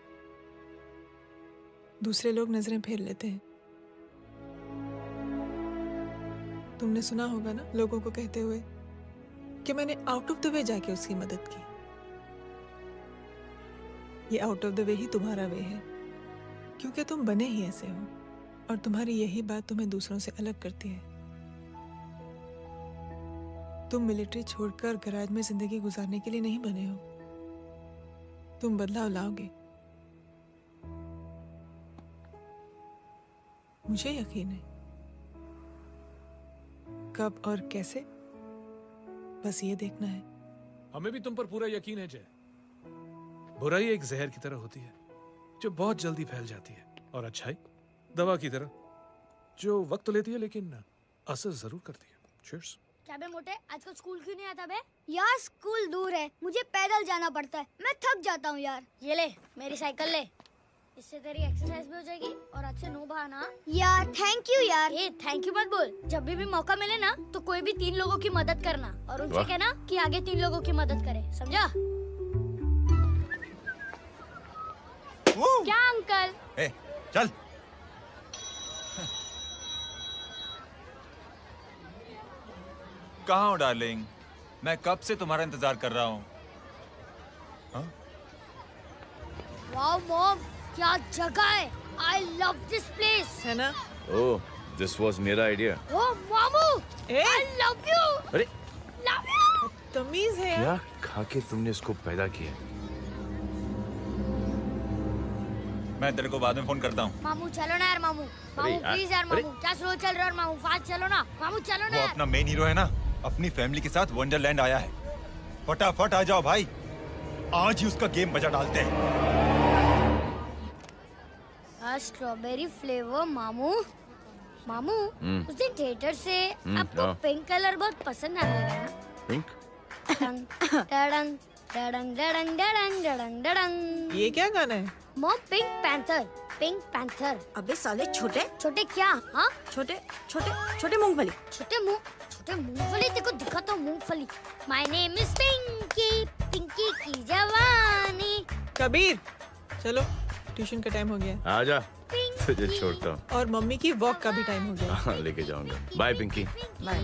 दूसरे लोग नजरें फेर लेते हैं। तुमने सुना होगा ना लोगों को कहते हुए कि मैंने आउट ऑफ द वे जाके उसकी मदद की। ये आउट ऑफ द वे ही तुम्हारा वे है, क्योंकि तुम बने ही ऐसे हो और तुम्हारी यही बात तुम्हें दूसरों से अलग करती है। तुम मिलिट्री छोड़कर गैराज में जिंदगी गुजारने के लिए नहीं बने हो। तुम बदलाव लाओगे, मुझे यकीन है। कब और कैसे, बस ये देखना है। हमें भी तुम पर पूरा यकीन है जय। बुराई एक जहर की तरह होती है जो बहुत जल्दी फैल जाती है, और अच्छाई दवा की तरह जो वक्त तो लेती है लेकिन असर जरूर करती है। चीयर्स। क्या बे मोटे, आजकल स्कूल क्यों नहीं आता बे? यार स्कूल दूर है, मुझे पैदल जाना पड़ता है, मैं थक जाता हूँ यार। ये ले मेरी साइकिल ले, इससे तेरी एक्सरसाइज भी हो जाएगी और अच्छे नो बहाना। यार थैंक यू यार। ए थैंक यू मत बोल, जब भी मौका मिले ना तो कोई भी 3 लोगों की मदद करना और उनसे कहना कि आगे 3 लोगों की मदद करे, समझा? क्या अंकल? ए, चल। कहाँ हो डार्लिंग? मैं कब से तुम्हारा इंतजार कर रहा हूँ। वाओ मॉम, क्या जगह है। I love this place। है ना? ओह, दिस वाज मेरा आइडिया। ओह मामू, I love you। अरे love you। तमीज है क्या खा के तुमने इसको पैदा किया? मैं तेरे को बाद में फोन करता हूँ। मामू चलो ना यार, मामू मामू प्लीज यार, मामू क्या स्लो चल रहे हो मामू, फास्ट चलो ना मामू, चलो ना। वो अपना मेन हीरो है ना, अपनी फैमिली के साथ वंडरलैंड आया है। फटाफट आ जाओ भाई, आज ही उसका गेम बजा डालते हैं। स्ट्रॉबेरी फ्लेवर मामू। मामू उस दिन थिएटर से आपको हाँ। पिंक कलर बहुत पसंद आ रहा है ना? पिंक? डडंग डडंग डडंग डडंग डडंग डडंग। ये क्या गाना है? Mom pink panther, pink panther. अबे साले छोटे छोटे क्या? हाँ छोटे छोटे छोटे मूंगफली। छोटे मूंगफली, देखो दिखाता हूँ मूंगफली। My name is Pinky, Pinky की जवानी। कबीर चलो, ट्यूशन का टाइम हो गया। आजा, तुझे छोड़ता हूँ। और मम्मी की वॉक का भी टाइम हो गया। हाँ, लेके जाऊंगा। Bye Pinki. Bye.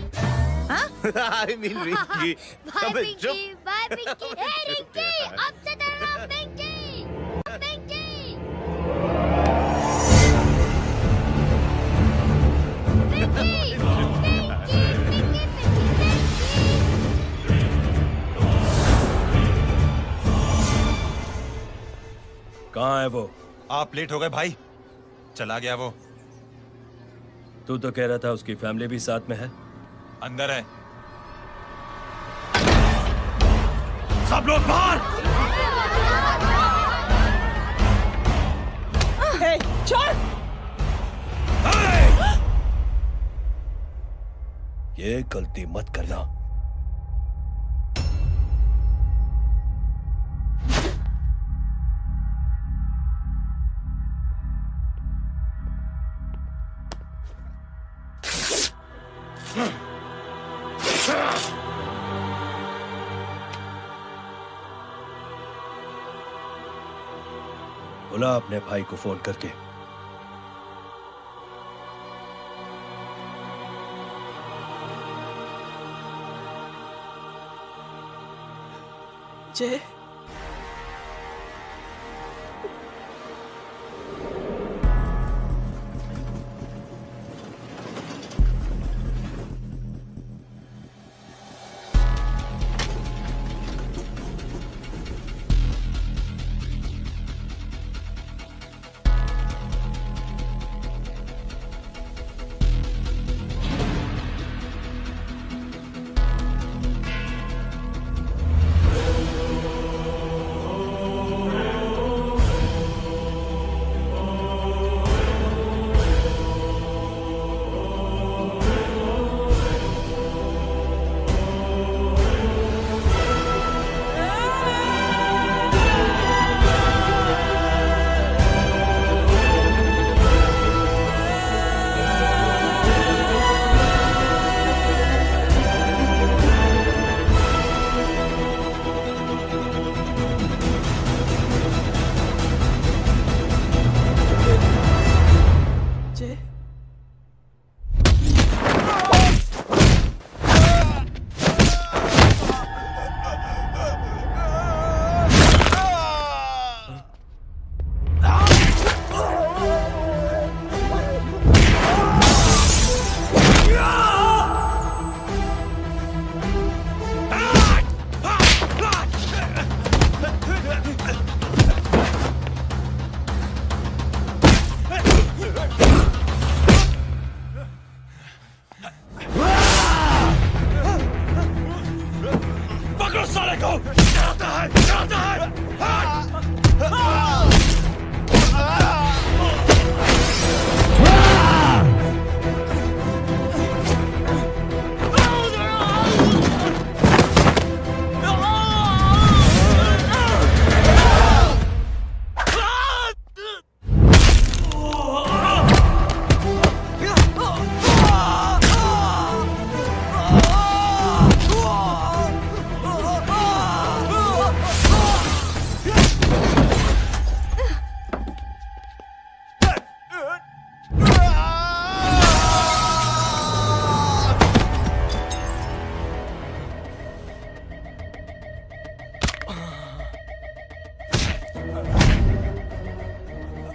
I mean Rinki. Bye Pinki, bye Pinki. Hey Rinki, अब से तेरा नाम पिंकी। पिंकी। कहाँ है वो? आप लेट हो गए भाई, चला गया वो। तू तो कह रहा था उसकी फैमिली भी साथ में है। अंदर है। सब लोग बाहर। छोड़। ये गलती मत करना। बुला अपने भाई को फोन करके। जय,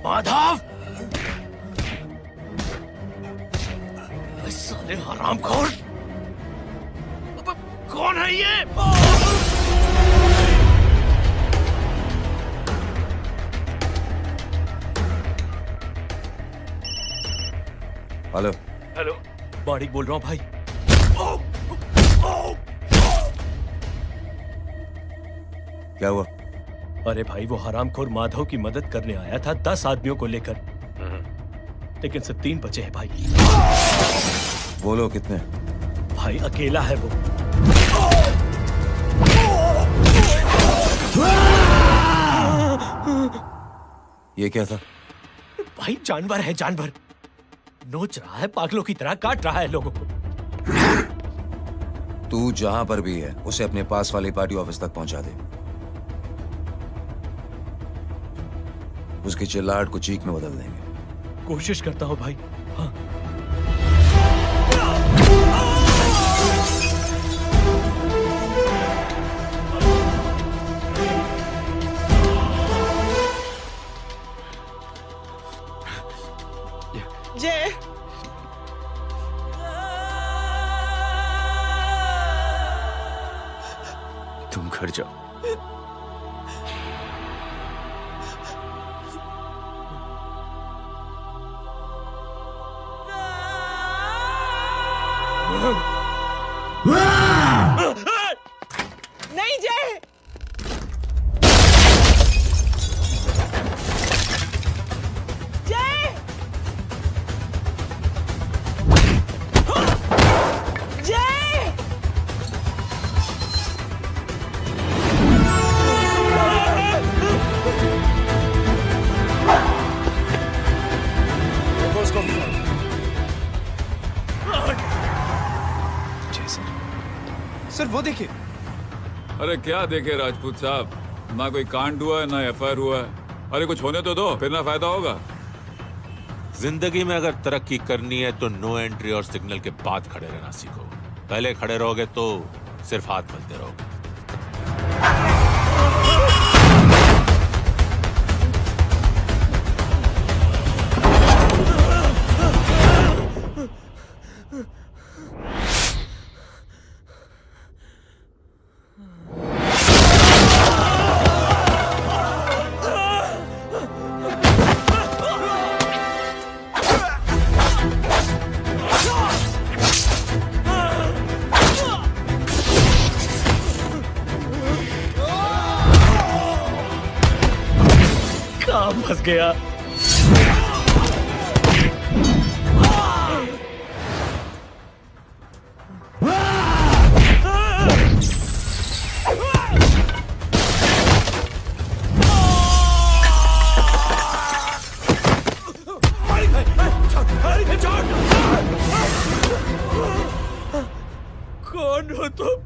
माधव, साले हरामखोर, कौन है ये? हेलो। हेलो, बाड़ीक बोल रहा हूँ भाई। क्या हुआ? अरे भाई, वो हरामखोर माधव की मदद करने आया था 10 आदमियों को लेकर, लेकिन सिर्फ 3 बचे हैं भाई। बोलो कितने? भाई अकेला है वो। ये क्या था? भाई जानवर है, जानवर। नोच रहा है, पागलों की तरह काट रहा है लोगों को। तू जहां पर भी है उसे अपने पास वाली पार्टी ऑफिस तक पहुंचा दे। उसकी चिल्लाहट को चीख में बदल देंगे। कोशिश करता हूं भाई। हाँ। जय, तुम घर जाओ। नहीं जय, जय, जय। सर वो देखिए। अरे क्या देखे राजपूत साहब, ना कोई कांड हुआ है ना एफआईआर हुआ है। अरे कुछ होने तो दो, फिर ना फायदा होगा। जिंदगी में अगर तरक्की करनी है तो नो एंट्री और सिग्नल के बाद खड़े रहना सीखो। पहले खड़े रहोगे तो सिर्फ हाथ मलते रहोगे। फंस गया। कौन हो तुम?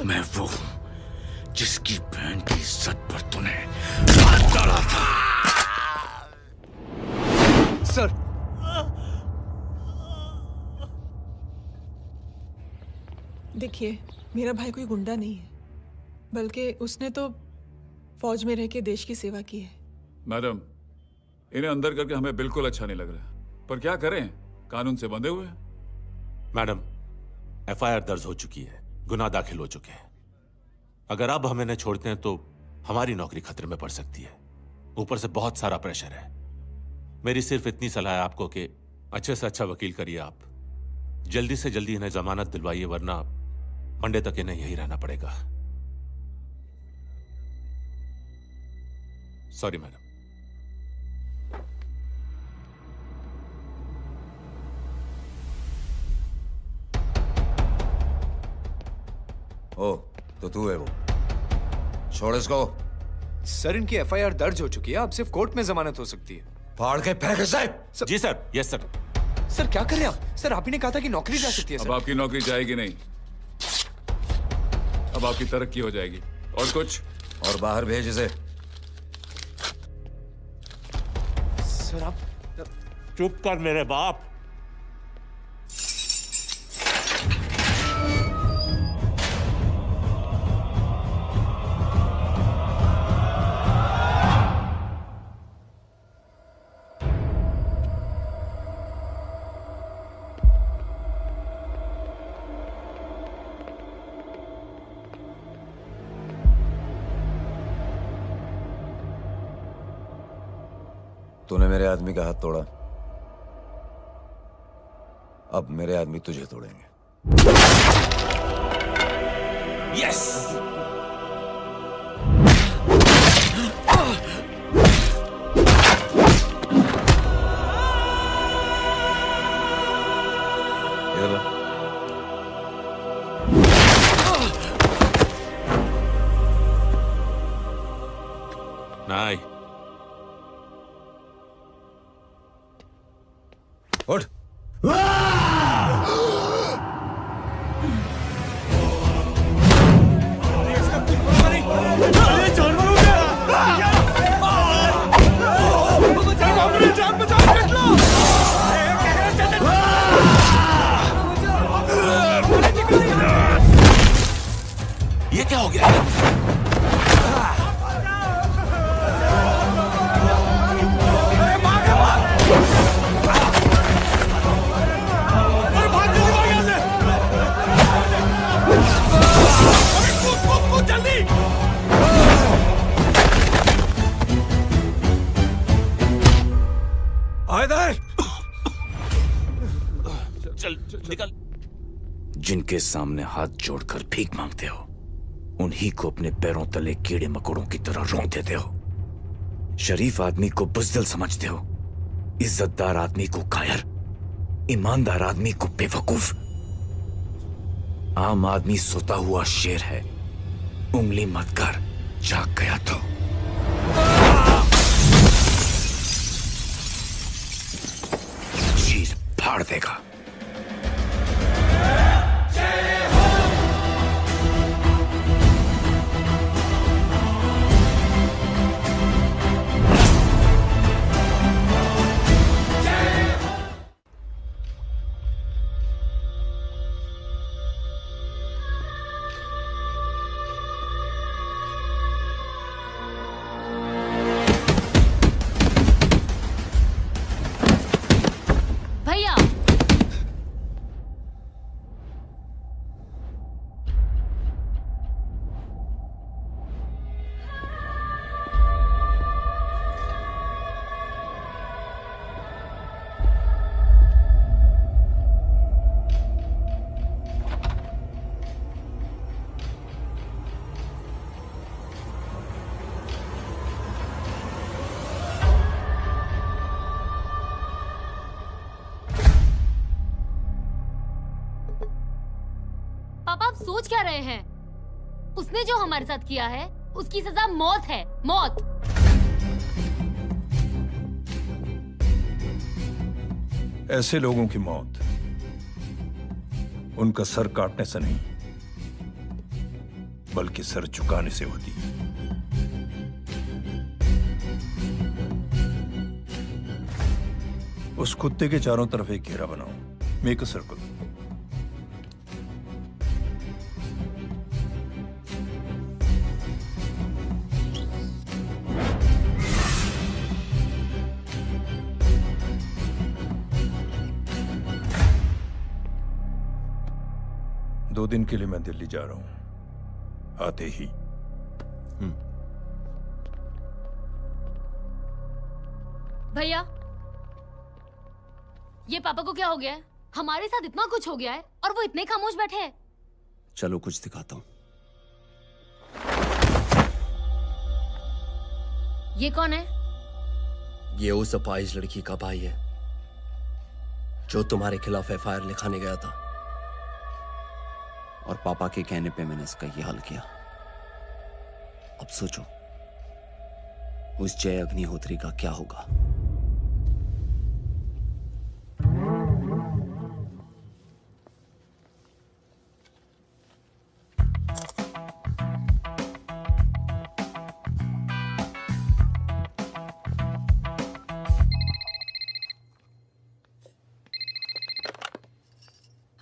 मैं वो हूं जिसकी बहन की इज्जत पर तूने हाथ डाला था। सर देखिए, मेरा भाई कोई गुंडा नहीं है, बल्कि उसने तो फौज में रह के देश की सेवा की है। मैडम, इन्हें अंदर करके हमें बिल्कुल अच्छा नहीं लग रहा, पर क्या करें, कानून से बंधे हुए हैं। मैडम, एफआईआर दर्ज हो चुकी है, गुनाह दाखिल हो चुके हैं। अगर अब हम इन्हें छोड़ते हैं तो हमारी नौकरी खतरे में पड़ सकती है। ऊपर से बहुत सारा प्रेशर है। मेरी सिर्फ इतनी सलाह है आपको कि अच्छे से अच्छा वकील करिए आप। जल्दी से जल्दी इन्हें जमानत दिलवाइए, वरना मंडे तक इन्हें यही रहना पड़ेगा। Sorry madam. ओ, तो तू है वो। छोड़ इसको। सर इनकी एफआईआर दर्ज हो चुकी है, अब सिर्फ कोर्ट में जमानत हो सकती है। फाड़ के फेंक इसे। जी सर। Yes sir. सर क्या कर रहे हैं आप? सर आप ही ने कहा था कि नौकरी जा सकती है। अब आपकी नौकरी जाएगी नहीं, अब आपकी तरक्की हो जाएगी। और कुछ? और बाहर भेज इसे। सर आप चुप कर मेरे बाप। तूने मेरे आदमी का हाथ तोड़ा, अब मेरे आदमी तुझे तोड़ेंगे। यस। नहीं। उठ। ये क्या हो गया? चल निकल। जिनके सामने हाथ जोड़कर भीख मांगते हो, उन्हीं को अपने पैरों तले कीड़े मकोड़ों की तरह रौंद देते हो। शरीफ आदमी को बुज़दिल समझते हो, इज्जतदार आदमी को कायर, ईमानदार आदमी को बेवकूफ। आम आदमी सोता हुआ शेर है, उंगली मत कर, जाग गया तो। चीर फाड़ देगा। जय हो। सोच क्या रहे हैं? उसने जो हमारे साथ किया है उसकी सजा मौत है, मौत। ऐसे लोगों की मौत उनका सर काटने से नहीं बल्कि सर झुकाने से होती है। उस कुत्ते के चारों तरफ एक घेरा बनाओ, मेक अ सर्कल। दो दिन के लिए मैं दिल्ली जा रहा हूं, आते ही। भैया, ये पापा को क्या हो गया है? हमारे साथ इतना कुछ हो गया है और वो इतने खामोश बैठे हैं। चलो कुछ दिखाता हूँ। ये कौन है? ये उस अपाहिज लड़की का भाई है जो तुम्हारे खिलाफ एफआईआर लिखाने गया था, और पापा के कहने पे मैंने इसका ये हाल किया। अब सोचो उस जय अग्निहोत्री का क्या होगा।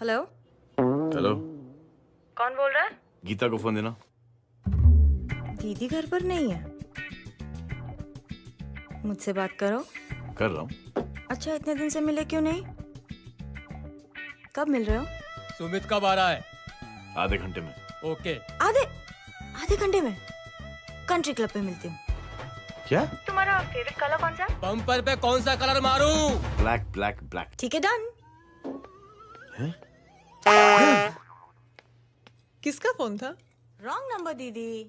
हेलो। हेलो, कौन बोल रहा है? गीता को फोन देना। दीदी घर पर नहीं है। मुझसे बात करो। कर रहा हूँ। अच्छा, इतने दिन से मिले क्यों नहीं? कब मिल रहे हो? सुमित कब आ रहा है? आधे घंटे में। ओके। आधे घंटे में कंट्री क्लब पे मिलती हूँ। क्या? तुम्हारा फेवरेट कलर कौन सा? बम्पर पे कौन सा कलर मारूं? Black black black. ठीक है, डन। किसका फोन था? रॉन्ग नंबर दीदी।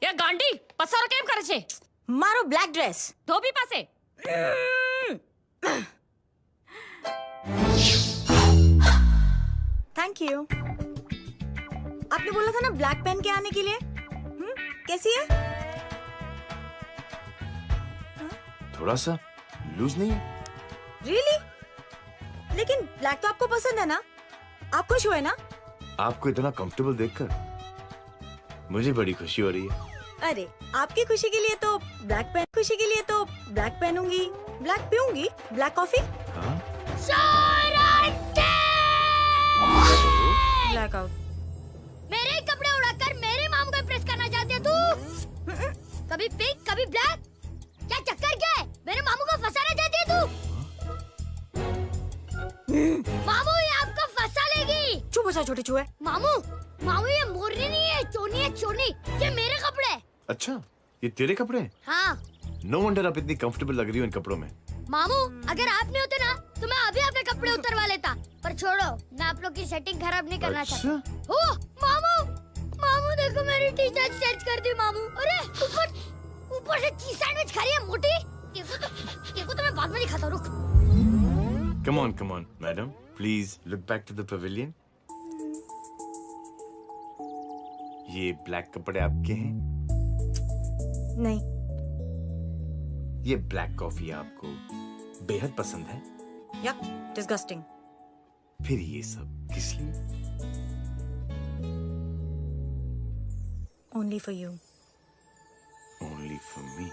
ये गांडी पसार केम करे छे? मारो ब्लैक ड्रेस। धोबी पासे। Thank you. आपने बोला था ना ब्लैक पेन के आने के लिए। कैसी है? थोड़ा सा लूज नहीं है? रियली? लेकिन ब्लैक तो आपको पसंद है ना? आप खुश हुए ना? आपको इतना कंफर्टेबल देखकर मुझे बड़ी खुशी हो रही है। अरे, आपकी खुशी के लिए तो ब्लैक पेन, खुशी के लिए तो ब्लैक पहनूंगी, ब्लैक पीऊंगी, ब्लैक कॉफी। Black out. मेरे कपड़े उड़ाकर मेरे मामू को प्रेस करना चाहती है तू? कभी पिंक कभी ब्लैक, क्या चक्कर क्या है? मेरे मामू को फंसाना चाहती है तू? मामू ये आपको फंसा लेगी। चुप हो जा छोटे चूहे। मामू ये मोरनी नहीं है, चोनी है चोनी। ये मेरे कपड़े हैं। अच्छा, ये तेरे कपड़े हैं? हाँ। नो वंडर आप इतनी कंफर्टेबल लग रही हो इन कपड़ों में। मामू अगर आप नहीं होते ना तो मैं अभी अपने कपड़े उतरवा लेता, पर छोड़ो, मैं आप लोग की सेटिंग खराब नहीं करना चाहता। ओह मामू देखो मेरी टी शर्ट चेंज कर दी मामू। अरे ऊपर से चीज सैंडविच खा रही है मोटी। देखो तो मैं बाद में दिखाता हूँ, रुक। Come on madam, please look back to the pavilion. ये ब्लैक कपड़े आपके हैं? नहीं। ये ब्लैक कॉफी आपको बेहद पसंद है? Yup, disgusting. फिर ये सब किस लिए? Only for you. Only for me.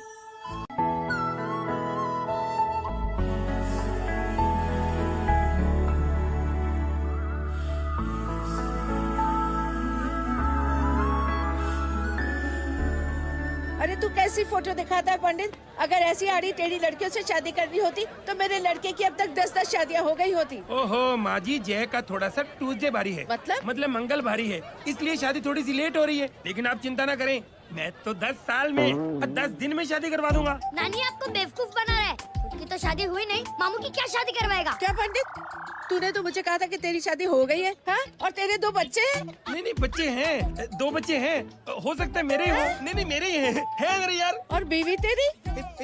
अरे तू कैसी फोटो दिखाता है पंडित? अगर ऐसी आड़ी टेढ़ी लड़कियों से शादी करनी होती तो मेरे लड़के की अब तक 10-10 शादियां हो गई होती। ओहो माँ जी, जय का थोड़ा सा ट्यूसडे भारी है। मतलब मंगल भारी है, इसलिए शादी थोड़ी सी लेट हो रही है। लेकिन आप चिंता ना करें, मैं तो 10 साल में और 10 दिन में शादी करवा दूंगा। नानी आपको बेवकूफ बना रहा है। उसकी तो शादी हुई नहीं, मामू की क्या शादी करवाएगा? क्या पंडित? तूने तो मुझे कहा था कि तेरी शादी हो गई है, हाँ? और तेरे 2 बच्चे हैं? नहीं बच्चे हैं, 2 बच्चे हैं। हो सकता है मेरे ही हो। नहीं मेरे ही हैं। है मेरे यार। और बीवी तेरी?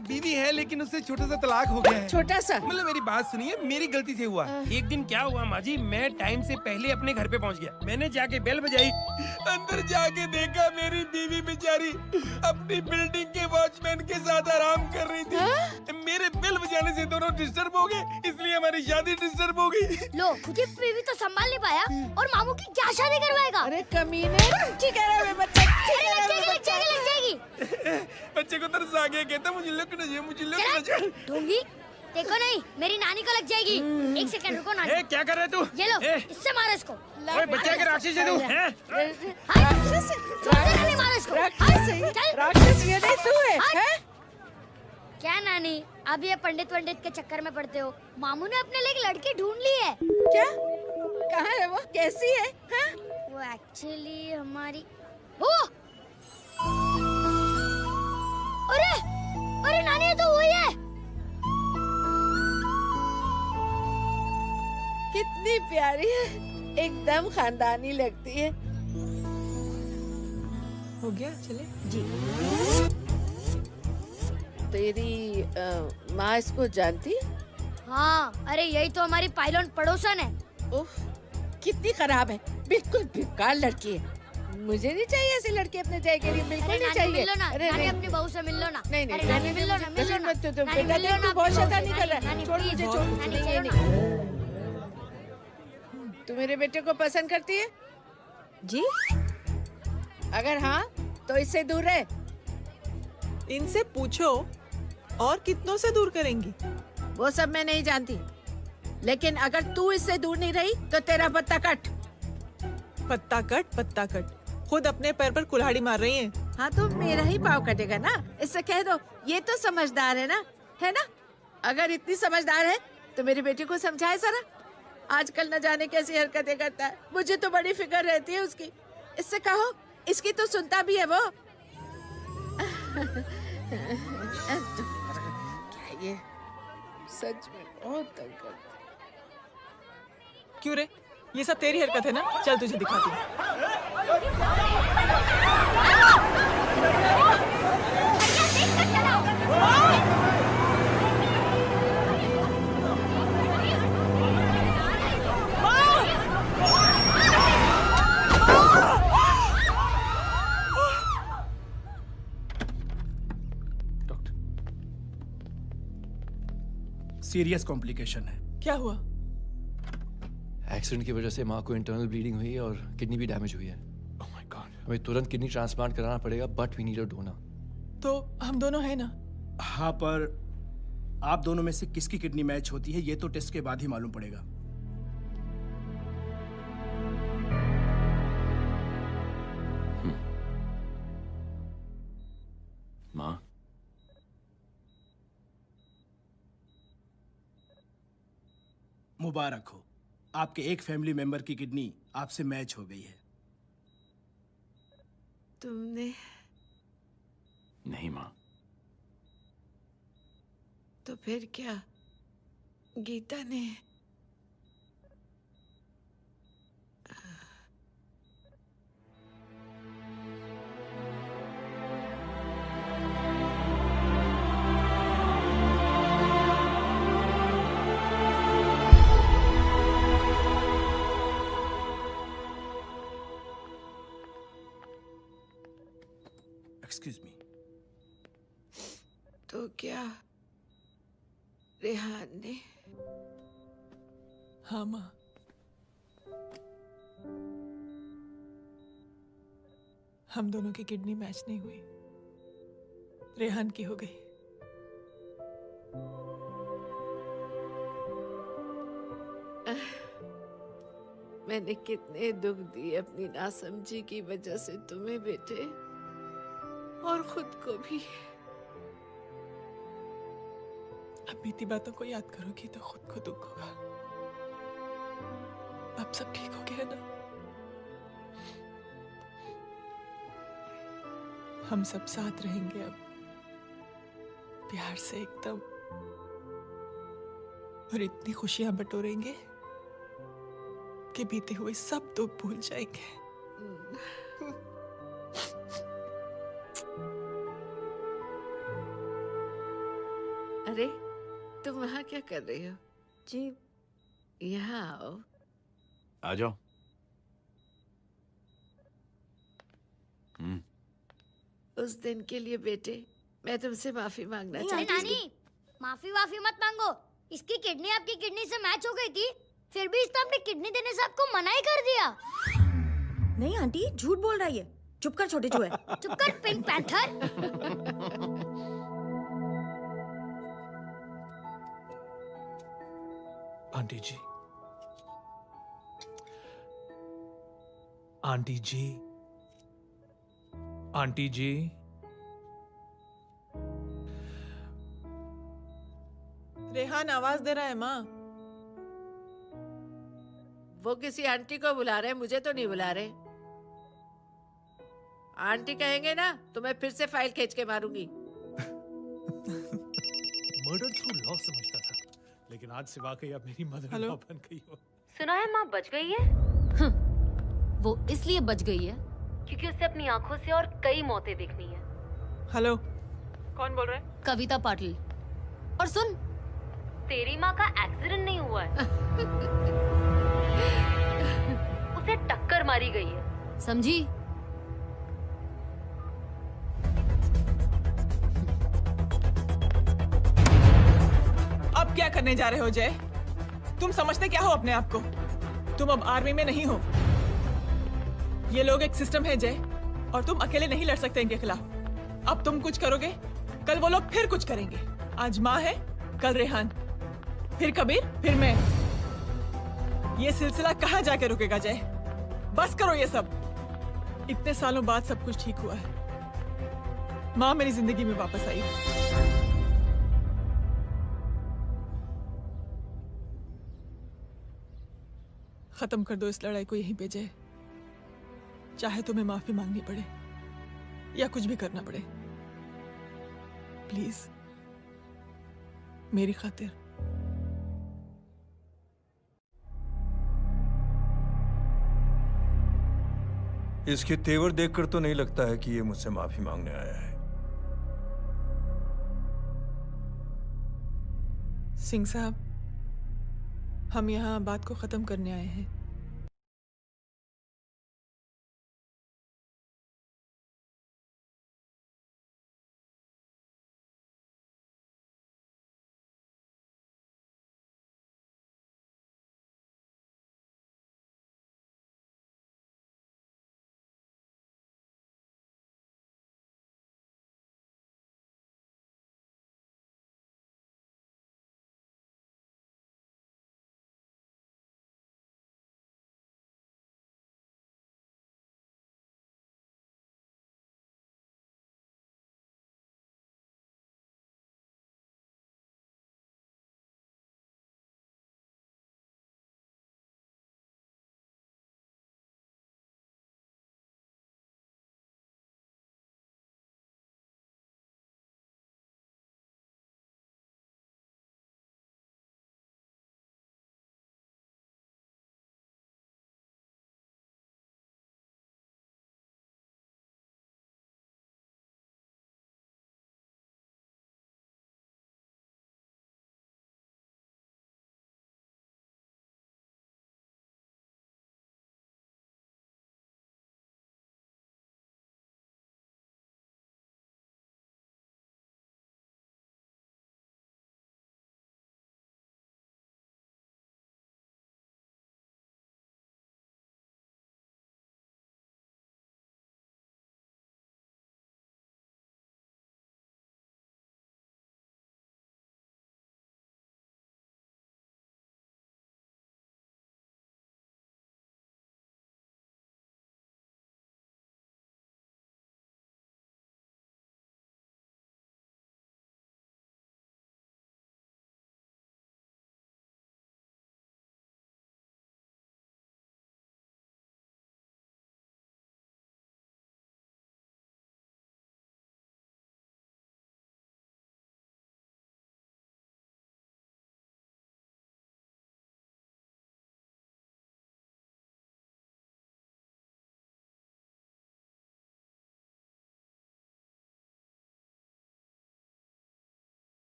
बीवी है लेकिन उससे छोटा सा तलाक हो गया है। छोटा सा? मतलब मेरी बात सुनिए, मेरी गलती से हुआ। एक दिन क्या हुआ माँ जी, मैं टाइम से पहले अपने घर पे पहुँच गया। मैंने जाके बेल बजाई, अंदर जाके देखा मेरी बीवी बेचारी अपनी बिल्डिंग के वॉचमैन के साथ आराम कर रही थी। मेरे बेल बजाने से दोनों डिस्टर्ब हो गए, इसलिए हमारी शादी डिस्टर्ब हो गई। लो, तुझे बीवी तो संभाल नहीं पाया और मामू की क्या शादी करवाएगा? अरे कमीने, ठीक है रे बच्चा, लग जाएगी। बच्चे को तरस आ गया, कहता मुझे लग ना जाए, मुझे लग ना जाए। ढोंगी, देखो नहीं, मेरी नानी को लग जाएगी। 1 सेकंड रुको नानी। क्या कर रहे तू? ये लो, इससे मारो इसको। बच्चा के राक्षस है तू? मारो इसको। राक्षस ये नहीं तू है? क्या नानी, अब ये पंडित के चक्कर में पड़ते हो? मामू ने अपने लिए एक लड़की ढूंढ ली है। क्या? कहाँ है वो? कैसी है? हाँ? वो एक्चुअली हमारी अरे नानी, ये तो वही है। कितनी प्यारी है, एकदम खानदानी लगती है। हो गया, चले जी। तेरी माँ इसको जानती? हाँ, अरे यही तो हमारी पायलट पड़ोसन है। उफ, कितनी खराब है, बिल्कुल बेकार लड़की है। मुझे नहीं चाहिए ऐसी लड़की अपने जय के लिए, बिल्कुल नहीं चाहिए। मिलो ना, अरे नानी अपनी बहू से मिल लो ना। नहीं नानी मिल लो ना, मिल लो ना। बेटा देख, तू बहुत शैतानी कर रहा है। छोड़ मुझे, छोड़ मुझे। तू मेरे बेटे को पसंद करती है? जी। अगर हाँ तो इससे दूर रहे। इनसे पूछो, और कितनों से दूर करेंगी? वो सब मैं नहीं जानती, लेकिन अगर तू इससे दूर नहीं रही तो तेरा पत्ता कट। पत्ता कट। खुद अपने पैर पर कुल्हाड़ी मार रही हैं। हाँ तो मेरा ही पाँव कटेगा ना, इससे कह दो। ये तो समझदार है ना, है ना? अगर इतनी समझदार है तो मेरे बेटे को समझाए जरा। आजकल न जाने कैसी हरकतें करता है, मुझे तो बड़ी फिक्र रहती है उसकी। इससे कहो, इसकी तो सुनता भी है वो। क्या ये सच में बहुत तंग करता है। क्यों रे, ये सब तेरी हरकत है ना? चल तुझे दिखाती हूँ। सीरियस कॉम्प्लिकेशन है। क्या हुआ? एक्सीडेंट की वजह से माँ को इंटरनल ब्लीडिंग हुई है और किडनी भी डैमेज हुई है। Oh my God. हमें तुरंत किडनी ट्रांसप्लांट कराना पड़ेगा, but we need a donor. तो हम दोनों हैं ना? हाँ, पर आप दोनों में से किसकी किडनी मैच होती है ये तो टेस्ट के बाद ही मालूम पड़ेगा। माँ, मुबारक हो, आपके एक फैमिली मेंबर की किडनी आपसे मैच हो गई है। तुमने? नहीं माँ। तो फिर क्या गीता ने? Excuse me. तो क्या रेहान ने? हाँ माँ, हम दोनों की किडनी मैच नहीं हुई, रेहान की हो गई। मैंने कितने दुख दिए अपनी नासमझी की वजह से तुम्हें बेटे, और खुद को भी। अब बीती बातों को याद करोगी तो खुद को दुख होगा। अब सब ठीक हो गया ना? हम सब साथ रहेंगे अब, प्यार से एकदम, और इतनी खुशियां बटोरेंगे आपके बीते हुए सब दुख भूल जाएंगे। अरे तुम वहाँ क्या कर रही हो? जी यहाँ आओ। आ जाओ। उस दिन के लिए बेटे मैं तुमसे माफी मांगना अरे चाहती नानी, माफी वाफी मत मांगो। इसकी किडनी आपकी किडनी से मैच हो गई थी, फिर भी इसने अपनी किडनी देने से आपको मना ही कर दिया। नहीं आंटी, झूठ बोल रही है। चुप कर छोटे चूहे। चुप कर पिंक पैंथर। आंटी जी, आंटी जी, आंटी जी, रेहान आवाज दे रहा है माँ। वो किसी आंटी को बुला रहे हैं, मुझे तो नहीं बुला रहे। आंटी कहेंगे ना तो मैं फिर से फाइल खींच के मारूंगी। मर्डर थ्रू लॉ समझता था, लेकिन आज से वाकई अब मेरी मदर इन लॉ बन गई हो। सुना है माँ बच गई है। वो इसलिए बच गई है क्योंकि उसे अपनी आंखों से और कई मौतें देखनी है। हेलो, कौन बोल रहे हैं? कविता पाटिल। और सुन, तेरी माँ का एक्सीडेंट नहीं हुआ है, उसे टक्कर मारी गई है, समझी? अब क्या करने जा रहे हो जय? तुम समझते क्या हो अपने आप को? तुम अब आर्मी में नहीं हो। ये लोग एक सिस्टम है जय, और तुम अकेले नहीं लड़ सकते इनके खिलाफ। अब तुम कुछ करोगे, कल वो लोग फिर कुछ करेंगे। आज माँ है, कल रेहान, फिर कबीर, फिर मैं। ये सिलसिला कहाँ जाके रुकेगा जय? बस करो ये सब। इतने सालों बाद सब कुछ ठीक हुआ है। माँ मेरी जिंदगी में वापस आई। खत्म कर दो इस लड़ाई को यहीं पे जय। चाहे तुम्हें माफी मांगनी पड़े या कुछ भी करना पड़े, प्लीज मेरी खातिर। इसके तेवर देखकर तो नहीं लगता है कि ये मुझसे माफी मांगने आया है। सिंह साहब, हम यहाँ बात को खत्म करने आए हैं।